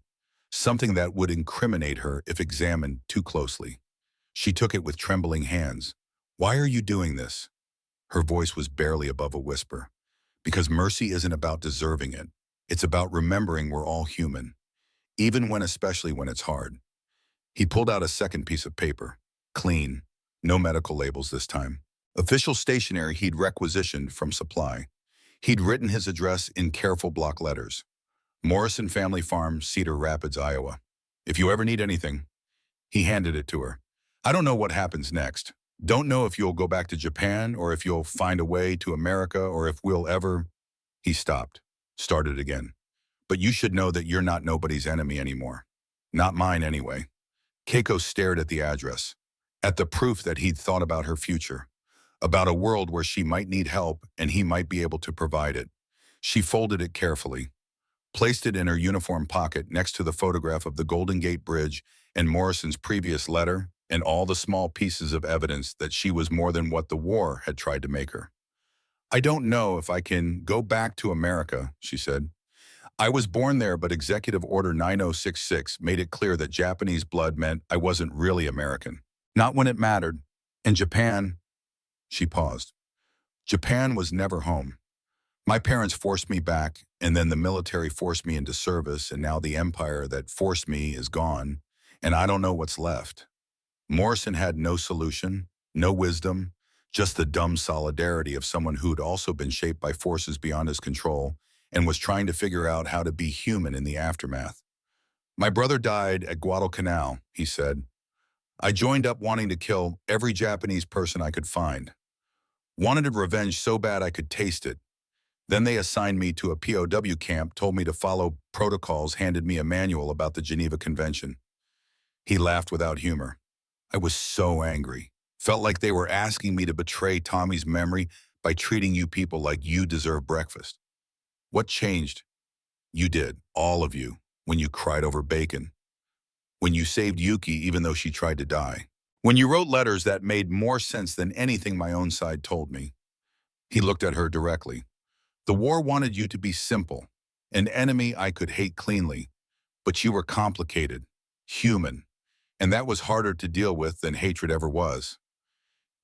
something that would incriminate her if examined too closely. She took it with trembling hands. "Why are you doing this?" Her voice was barely above a whisper. "Because mercy isn't about deserving it. It's about remembering we're all human, especially when it's hard." He pulled out a second piece of paper, clean, no medical labels this time. Official stationery he'd requisitioned from supply. He'd written his address in careful block letters. Morrison Family Farm, Cedar Rapids, Iowa. "If you ever need anything." He handed it to her. "I don't know what happens next. Don't know if you'll go back to Japan or if you'll find a way to America or if we'll ever—" He stopped, started again. "But you should know that you're not nobody's enemy anymore. Not mine anyway." Keiko stared at the address, at the proof that he'd thought about her future, about a world where she might need help and he might be able to provide it. She folded it carefully, placed it in her uniform pocket next to the photograph of the Golden Gate Bridge and Morrison's previous letter and all the small pieces of evidence that she was more than what the war had tried to make her. "I don't know if I can go back to America," she said. "I was born there, but Executive Order 9066 made it clear that Japanese blood meant I wasn't really American. Not when it mattered. And Japan—" She paused. "Japan was never home. My parents forced me back, and then the military forced me into service, and now the empire that forced me is gone, and I don't know what's left." Morrison had no solution, no wisdom, just the dumb solidarity of someone who'd also been shaped by forces beyond his control and was trying to figure out how to be human in the aftermath. "My brother died at Guadalcanal," he said. "I joined up wanting to kill every Japanese person I could find. Wanted revenge so bad I could taste it. Then they assigned me to a POW camp, told me to follow protocols, handed me a manual about the Geneva Convention." He laughed without humor. "I was so angry. Felt like they were asking me to betray Tommy's memory by treating you people like you deserve breakfast. What changed? You did, all of you, when you cried over bacon. When you saved Yuki even though she tried to die. When you wrote letters that made more sense than anything my own side told me." He looked at her directly. "The war wanted you to be simple, an enemy I could hate cleanly, but you were complicated, human, and that was harder to deal with than hatred ever was.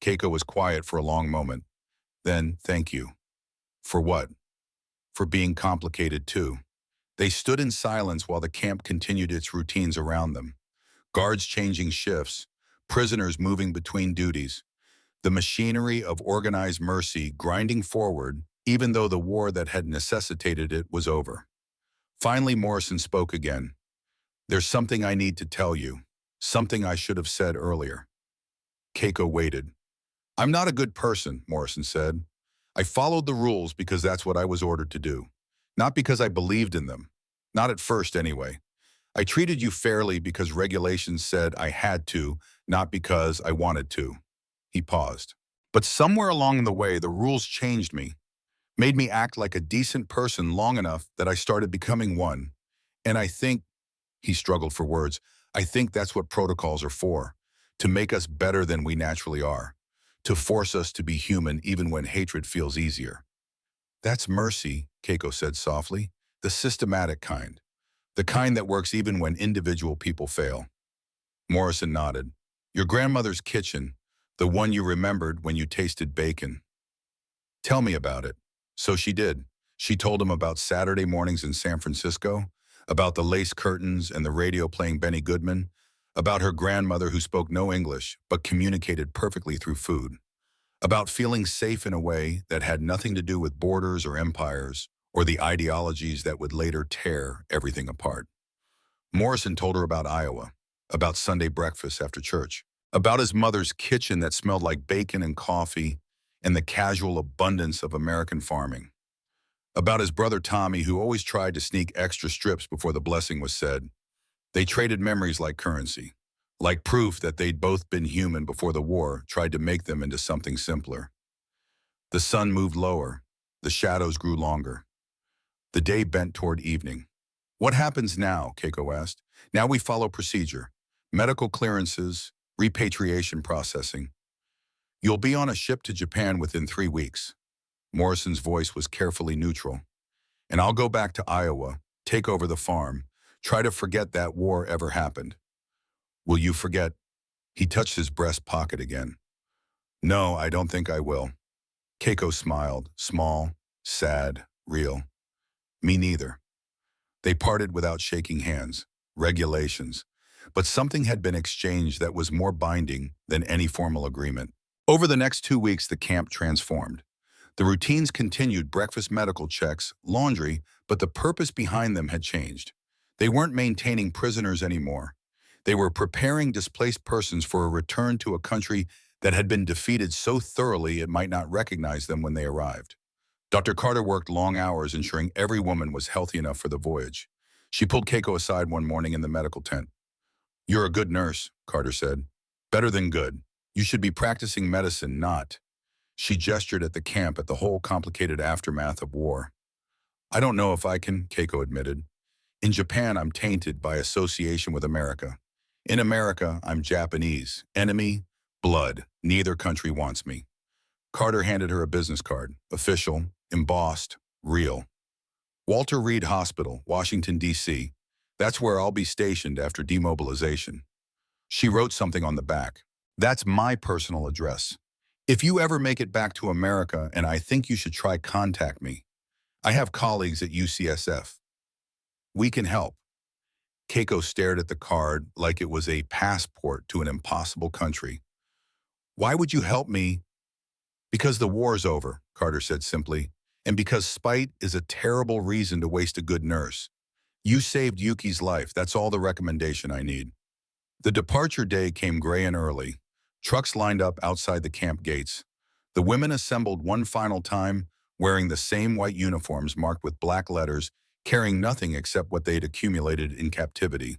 Keiko was quiet for a long moment. Then, thank you. For what? For being complicated too. They stood in silence while the camp continued its routines around them. Guards changing shifts, prisoners moving between duties, the machinery of organized mercy grinding forward, even though the war that had necessitated it was over. Finally, Morrison spoke again. There's something I need to tell you, something I should have said earlier. Keiko waited. I'm not a good person, Morrison said. I followed the rules because that's what I was ordered to do, not because I believed in them. Not at first, anyway. I treated you fairly because regulations said I had to, not because I wanted to. He paused. But somewhere along the way, the rules changed me, made me act like a decent person long enough that I started becoming one. And I think, he struggled for words, I think that's what protocols are for, to make us better than we naturally are, to force us to be human even when hatred feels easier. That's mercy, Keiko said softly, the systematic kind, the kind that works even when individual people fail. Morrison nodded. Your grandmother's kitchen, the one you remembered when you tasted bacon. Tell me about it. So she did. She told him about Saturday mornings in San Francisco, about the lace curtains and the radio playing Benny Goodman, about her grandmother who spoke no English but communicated perfectly through food, about feeling safe in a way that had nothing to do with borders or empires or the ideologies that would later tear everything apart. Morrison told her about Iowa, about Sunday breakfast after church, about his mother's kitchen that smelled like bacon and coffee and the casual abundance of American farming, about his brother Tommy who always tried to sneak extra strips before the blessing was said. They traded memories like currency, like proof that they'd both been human before the war tried to make them into something simpler. The sun moved lower. The shadows grew longer. The day bent toward evening. What happens now, Keiko asked. Now we follow procedure. Medical clearances, repatriation processing. You'll be on a ship to Japan within 3 weeks. Morrison's voice was carefully neutral. And I'll go back to Iowa, take over the farm, try to forget that war ever happened. Will you forget? He touched his breast pocket again. No, I don't think I will. Keiko smiled, small, sad, real. Me neither. They parted without shaking hands. Regulations. But something had been exchanged that was more binding than any formal agreement. Over the next 2 weeks, the camp transformed. The routines continued: breakfast, medical checks, laundry, but the purpose behind them had changed. They weren't maintaining prisoners anymore. They were preparing displaced persons for a return to a country that had been defeated so thoroughly it might not recognize them when they arrived. Dr. Carter worked long hours ensuring every woman was healthy enough for the voyage. She pulled Keiko aside one morning in the medical tent. You're a good nurse, Carter said. Better than good. You should be practicing medicine, not. She gestured at the camp, at the whole complicated aftermath of war. I don't know if I can, Keiko admitted. In Japan, I'm tainted by association with America. In America, I'm Japanese. Enemy, blood. Neither country wants me. Carter handed her a business card. Official, embossed, real. Walter Reed Hospital, Washington, D.C. That's where I'll be stationed after demobilization. She wrote something on the back. That's my personal address. If you ever make it back to America, and I think you should try, contact me. I have colleagues at UCSF. We can help. Keiko stared at the card like it was a passport to an impossible country. Why would you help me? Because the war's over, Carter said simply, and because spite is a terrible reason to waste a good nurse. You saved Yuki's life. That's all the recommendation I need. The departure day came gray and early. Trucks lined up outside the camp gates. The women assembled one final time, wearing the same white uniforms marked with black letters, carrying nothing except what they'd accumulated in captivity,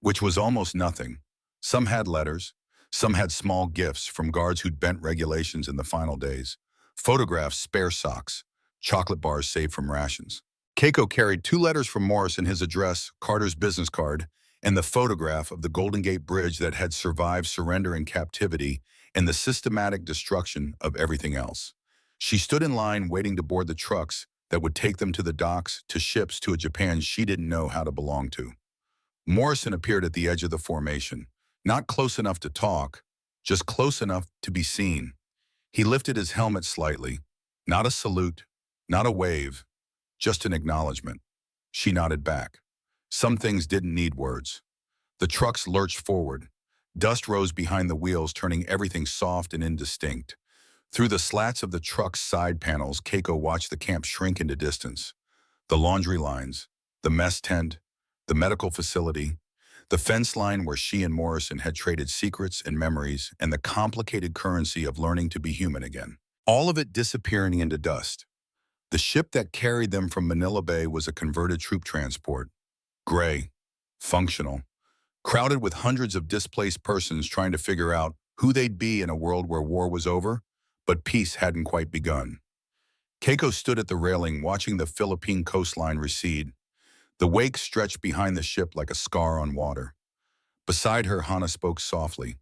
which was almost nothing. Some had letters. Some had small gifts from guards who'd bent regulations in the final days. Photographs, spare socks, chocolate bars saved from rations. Keiko carried 2 letters from Morrison, his address, Carter's business card, and the photograph of the Golden Gate Bridge that had survived surrender and captivity and the systematic destruction of everything else. She stood in line waiting to board the trucks that would take them to the docks, to ships, to a Japan she didn't know how to belong to. Morrison appeared at the edge of the formation, not close enough to talk, just close enough to be seen. He lifted his helmet slightly, not a salute, not a wave, just an acknowledgement. She nodded back. Some things didn't need words. The trucks lurched forward. Dust rose behind the wheels, turning everything soft and indistinct. Through the slats of the truck's side panels, Keiko watched the camp shrink into distance. The laundry lines, the mess tent, the medical facility, the fence line where she and Morrison had traded secrets and memories, and the complicated currency of learning to be human again. All of it disappearing into dust. The ship that carried them from Manila Bay was a converted troop transport. Gray, functional, crowded with hundreds of displaced persons trying to figure out who they'd be in a world where war was over, but peace hadn't quite begun. Keiko stood at the railing watching the Philippine coastline recede. The wake stretched behind the ship like a scar on water. Beside her, Hana spoke softly.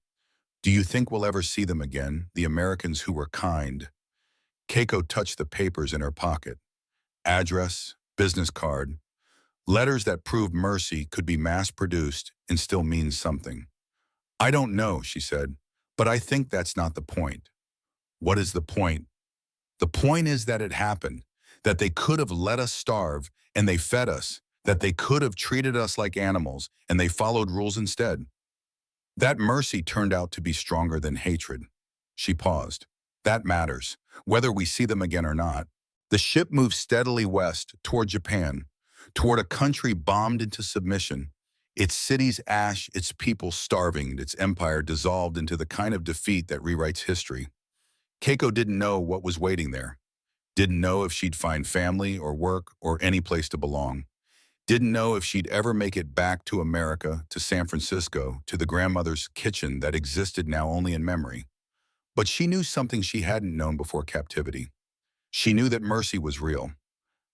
"Do you think we'll ever see them again, the Americans who were kind?" Keiko touched the papers in her pocket. Address, business card, letters that proved mercy could be mass-produced and still mean something. "I don't know," she said, "but I think that's not the point." "What is the point?" "The point is that it happened, that they could have let us starve and they fed us, that they could have treated us like animals and they followed rules instead. That mercy turned out to be stronger than hatred." She paused. "That matters, whether we see them again or not." The ship moved steadily west toward Japan, toward a country bombed into submission, its cities ash, its people starving, its empire dissolved into the kind of defeat that rewrites history. Keiko didn't know what was waiting there. Didn't know if she'd find family or work or any place to belong. Didn't know if she'd ever make it back to America, to San Francisco, to the grandmother's kitchen that existed now only in memory. But she knew something she hadn't known before captivity. She knew that mercy was real,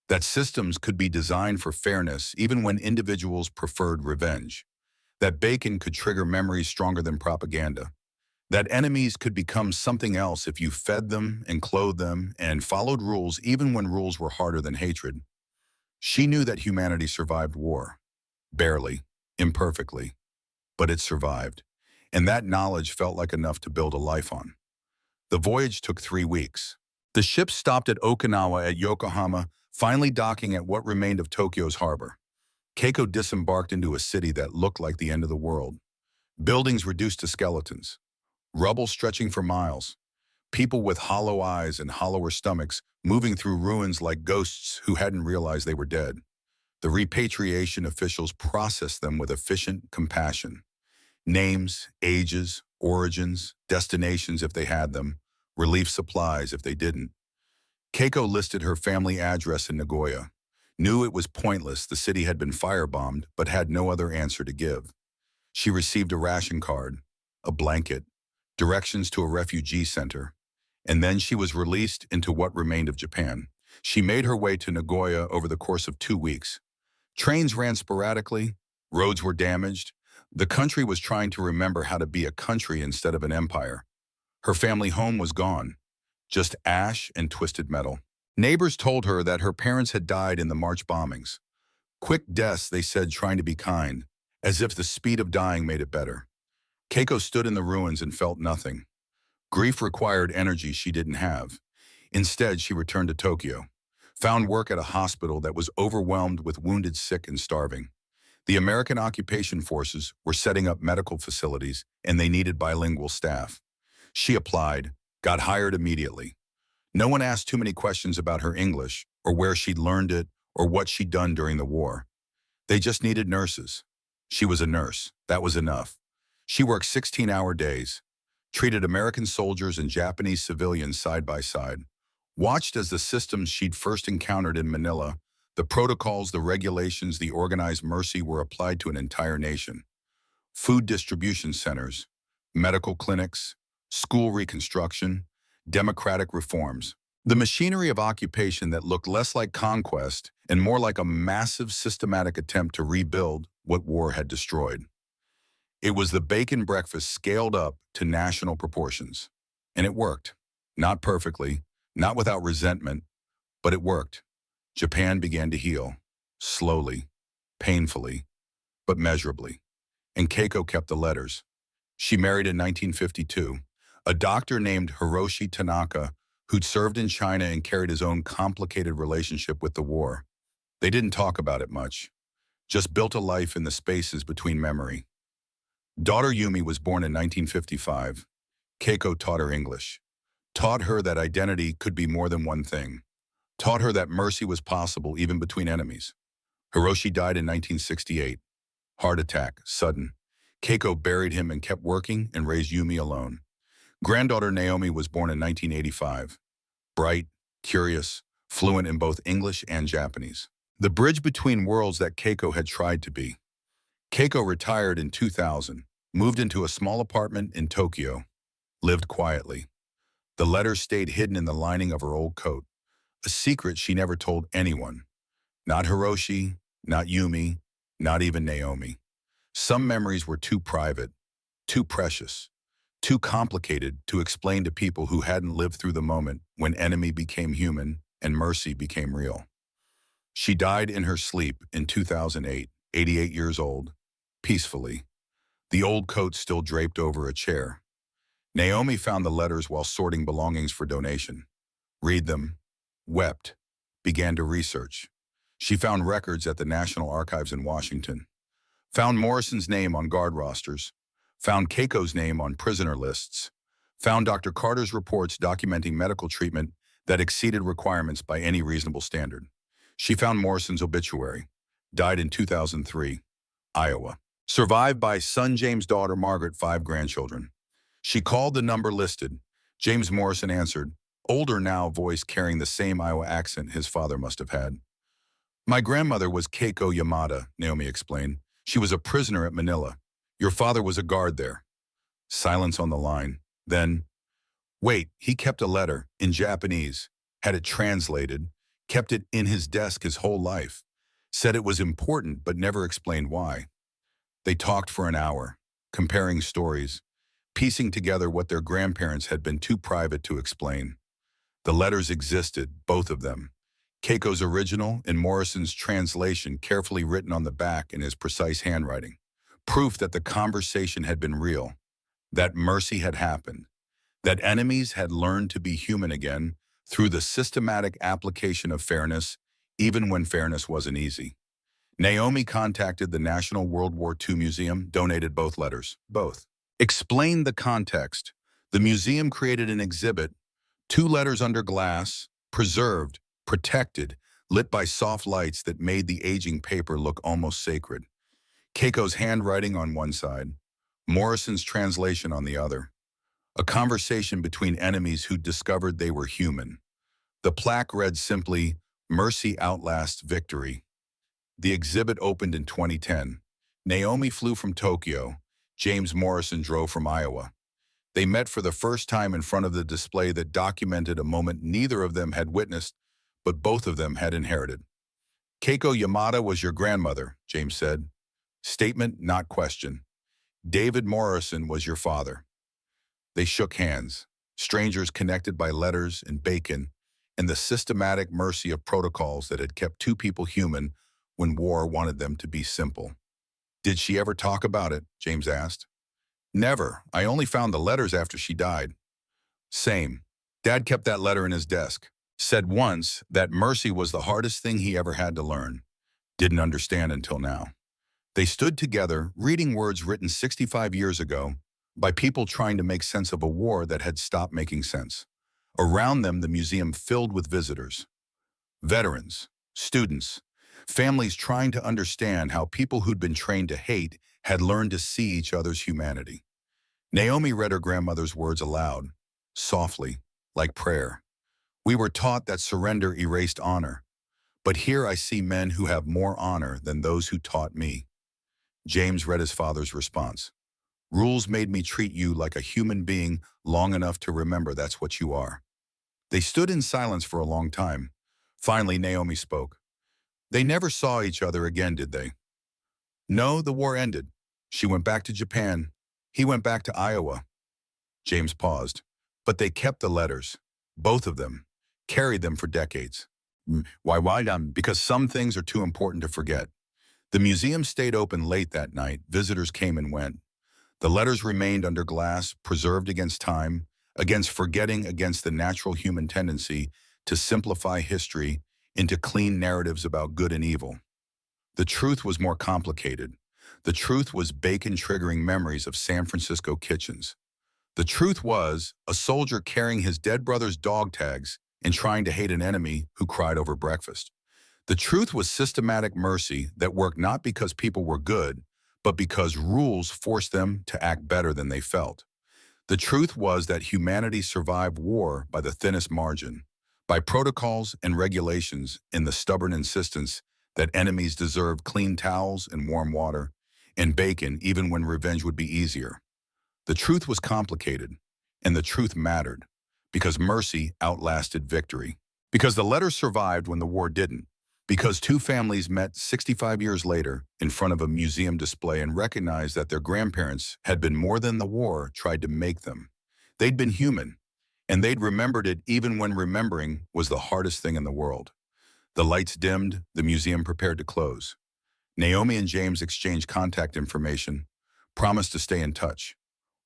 that systems could be designed for fairness even when individuals preferred revenge, that bacon could trigger memories stronger than propaganda, that enemies could become something else if you fed them and clothed them and followed rules even when rules were harder than hatred. She knew that humanity survived war. Barely, imperfectly, but it survived. And that knowledge felt like enough to build a life on. The voyage took 3 weeks. The ship stopped at Okinawa at Yokohama, finally docking at what remained of Tokyo's harbor. Keiko disembarked into a city that looked like the end of the world. Buildings reduced to skeletons. Rubble stretching for miles. People with hollow eyes and hollower stomachs moving through ruins like ghosts who hadn't realized they were dead. The repatriation officials processed them with efficient compassion. Names, ages, origins, destinations if they had them, relief supplies if they didn't. Keiko listed her family address in Nagoya. Knew it was pointless, the city had been firebombed, but had no other answer to give. She received a ration card, a blanket, directions to a refugee center, and then she was released into what remained of Japan. She made her way to Nagoya over the course of 2 weeks. Trains ran sporadically, roads were damaged. The country was trying to remember how to be a country instead of an empire. Her family home was gone, just ash and twisted metal. Neighbors told her that her parents had died in the March bombings. Quick deaths, they said, trying to be kind, as if the speed of dying made it better. Keiko stood in the ruins and felt nothing. Grief required energy she didn't have. Instead, she returned to Tokyo, found work at a hospital that was overwhelmed with wounded, sick, and starving. The American occupation forces were setting up medical facilities, and they needed bilingual staff. She applied, got hired immediately. No one asked too many questions about her English, or where she'd learned it, or what she'd done during the war. They just needed nurses. She was a nurse. That was enough. She worked 16-hour days, treated American soldiers and Japanese civilians side by side, watched as the systems she'd first encountered in Manila, the protocols, the regulations, the organized mercy were applied to an entire nation. Food distribution centers, medical clinics, school reconstruction, democratic reforms. The machinery of occupation that looked less like conquest and more like a massive systematic attempt to rebuild what war had destroyed. It was the bacon breakfast scaled up to national proportions. And it worked. Not perfectly, not without resentment, but it worked. Japan began to heal. Slowly, painfully. but measurably. And Keiko kept the letters. She married in 1952 a doctor named Hiroshi Tanaka who'd served in China and carried his own complicated relationship with the war. They didn't talk about it much, just built a life in the spaces between memory. Daughter Yumi was born in 1955. Keiko taught her English, taught her that identity could be more than one thing, taught her that mercy was possible even between enemies. Hiroshi died in 1968. Heart attack, sudden. Keiko buried him and kept working and raised Yumi alone. Granddaughter Naomi was born in 1985. Bright, curious, fluent in both English and Japanese. The bridge between worlds that Keiko had tried to be. Keiko retired in 2000, moved into a small apartment in Tokyo, lived quietly. The letters stayed hidden in the lining of her old coat, a secret she never told anyone. Not Hiroshi, not Yumi, not even Naomi. Some memories were too private, too precious, too complicated to explain to people who hadn't lived through the moment when enemy became human and mercy became real. She died in her sleep in 2008, 88 years old, peacefully, the old coat still draped over a chair. Naomi found the letters while sorting belongings for donation. Read them, wept, began to research. She found records at the National Archives in Washington, found Morrison's name on guard rosters, found Keiko's name on prisoner lists, found Dr. Carter's reports documenting medical treatment that exceeded requirements by any reasonable standard. She found Morrison's obituary, died in 2003, Iowa. Survived by son James, daughter Margaret, 5 grandchildren. She called the number listed. James Morrison answered, older now, voice carrying the same Iowa accent his father must have had. My grandmother was Keiko Yamada, Naomi explained. She was a prisoner at Manila. Your father was a guard there. Silence on the line. Then, wait, he kept a letter in Japanese, had it translated, kept it in his desk his whole life, said it was important but never explained why. They talked for an hour, comparing stories, piecing together what their grandparents had been too private to explain. The letters existed, both of them. Keiko's original and Morrison's translation carefully written on the back in his precise handwriting. Proof that the conversation had been real, that mercy had happened, that enemies had learned to be human again through the systematic application of fairness, even when fairness wasn't easy. Naomi contacted the National World War II Museum, donated both letters, both. Explained the context. The museum created an exhibit, 2 letters under glass, preserved, protected, lit by soft lights that made the aging paper look almost sacred. Keiko's handwriting on one side, Morrison's translation on the other. A conversation between enemies who discovered they were human. The plaque read simply, "Mercy outlasts victory." The exhibit opened in 2010. Naomi flew from Tokyo. James Morrison drove from Iowa. They met for the first time in front of the display that documented a moment neither of them had witnessed, but both of them had inherited. Keiko Yamada was your grandmother, James said. Statement, not question. David Morrison was your father. They shook hands, strangers connected by letters and bacon, and the systematic mercy of protocols that had kept 2 people human when war wanted them to be simple. Did she ever talk about it? James asked. Never. I only found the letters after she died. Same. Dad kept that letter in his desk. Said once that mercy was the hardest thing he ever had to learn. Didn't understand until now. They stood together, reading words written 65 years ago by people trying to make sense of a war that had stopped making sense. Around them, the museum filled with visitors. Veterans, students, families trying to understand how people who'd been trained to hate had learned to see each other's humanity. Naomi read her grandmother's words aloud, softly, like prayer. We were taught that surrender erased honor, but here I see men who have more honor than those who taught me. James read his father's response. Rules made me treat you like a human being long enough to remember that's what you are. They stood in silence for a long time. Finally, Naomi spoke. They never saw each other again, did they? No, the war ended. She went back to Japan. He went back to Iowa. James paused. But they kept the letters. Both of them. Carried them for decades. Why? Because some things are too important to forget. The museum stayed open late that night. Visitors came and went. The letters remained under glass, preserved against time, against forgetting, against the natural human tendency to simplify history into clean narratives about good and evil. The truth was more complicated. The truth was bacon triggering memories of San Francisco kitchens. The truth was a soldier carrying his dead brother's dog tags and trying to hate an enemy who cried over breakfast. The truth was systematic mercy that worked not because people were good, but because rules forced them to act better than they felt. The truth was that humanity survived war by the thinnest margin, by protocols and regulations and the stubborn insistence that enemies deserved clean towels and warm water, and bacon even when revenge would be easier. The truth was complicated, and the truth mattered, because mercy outlasted victory. Because the letters survived when the war didn't. Because two families met 65 years later in front of a museum display and recognized that their grandparents had been more than the war tried to make them. They'd been human, and they'd remembered it even when remembering was the hardest thing in the world. The lights dimmed, the museum prepared to close. Naomi and James exchanged contact information, promised to stay in touch,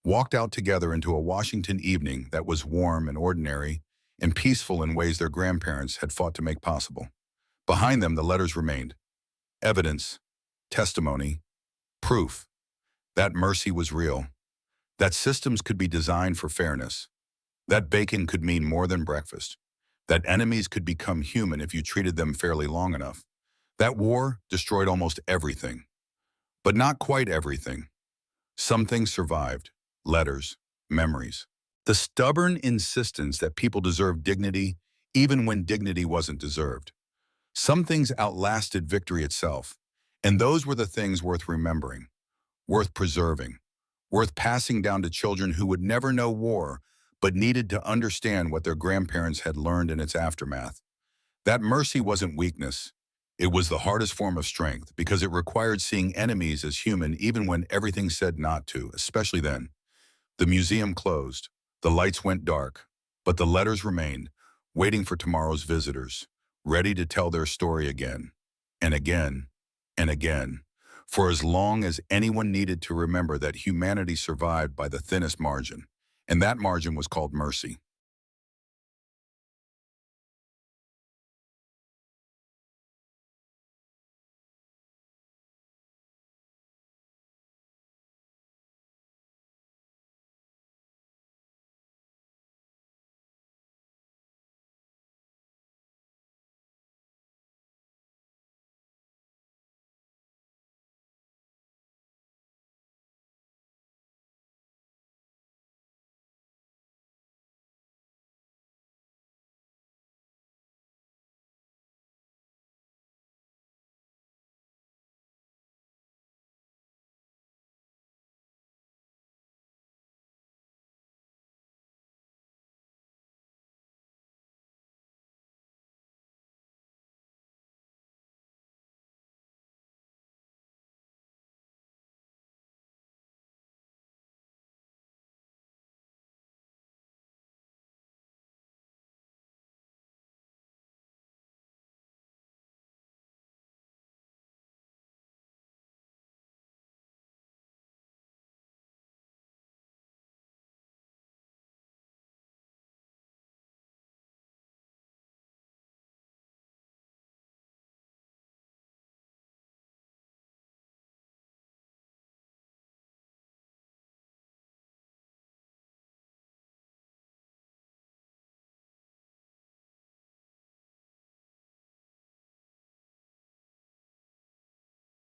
walked out together into a Washington evening that was warm and ordinary and peaceful in ways their grandparents had fought to make possible. Behind them, the letters remained. Evidence, testimony, proof that mercy was real, that systems could be designed for fairness, that bacon could mean more than breakfast, that enemies could become human if you treated them fairly long enough. That war destroyed almost everything, but not quite everything. Some things survived, letters, memories. The stubborn insistence that people deserved dignity even when dignity wasn't deserved. Some things outlasted victory itself, and those were the things worth remembering, worth preserving, worth passing down to children who would never know war but needed to understand what their grandparents had learned in its aftermath. That mercy wasn't weakness. It was the hardest form of strength because it required seeing enemies as human even when everything said not to, especially then. The museum closed, the lights went dark, but the letters remained, waiting for tomorrow's visitors, ready to tell their story again, and again, and again, for as long as anyone needed to remember that humanity survived by the thinnest margin, and that margin was called mercy.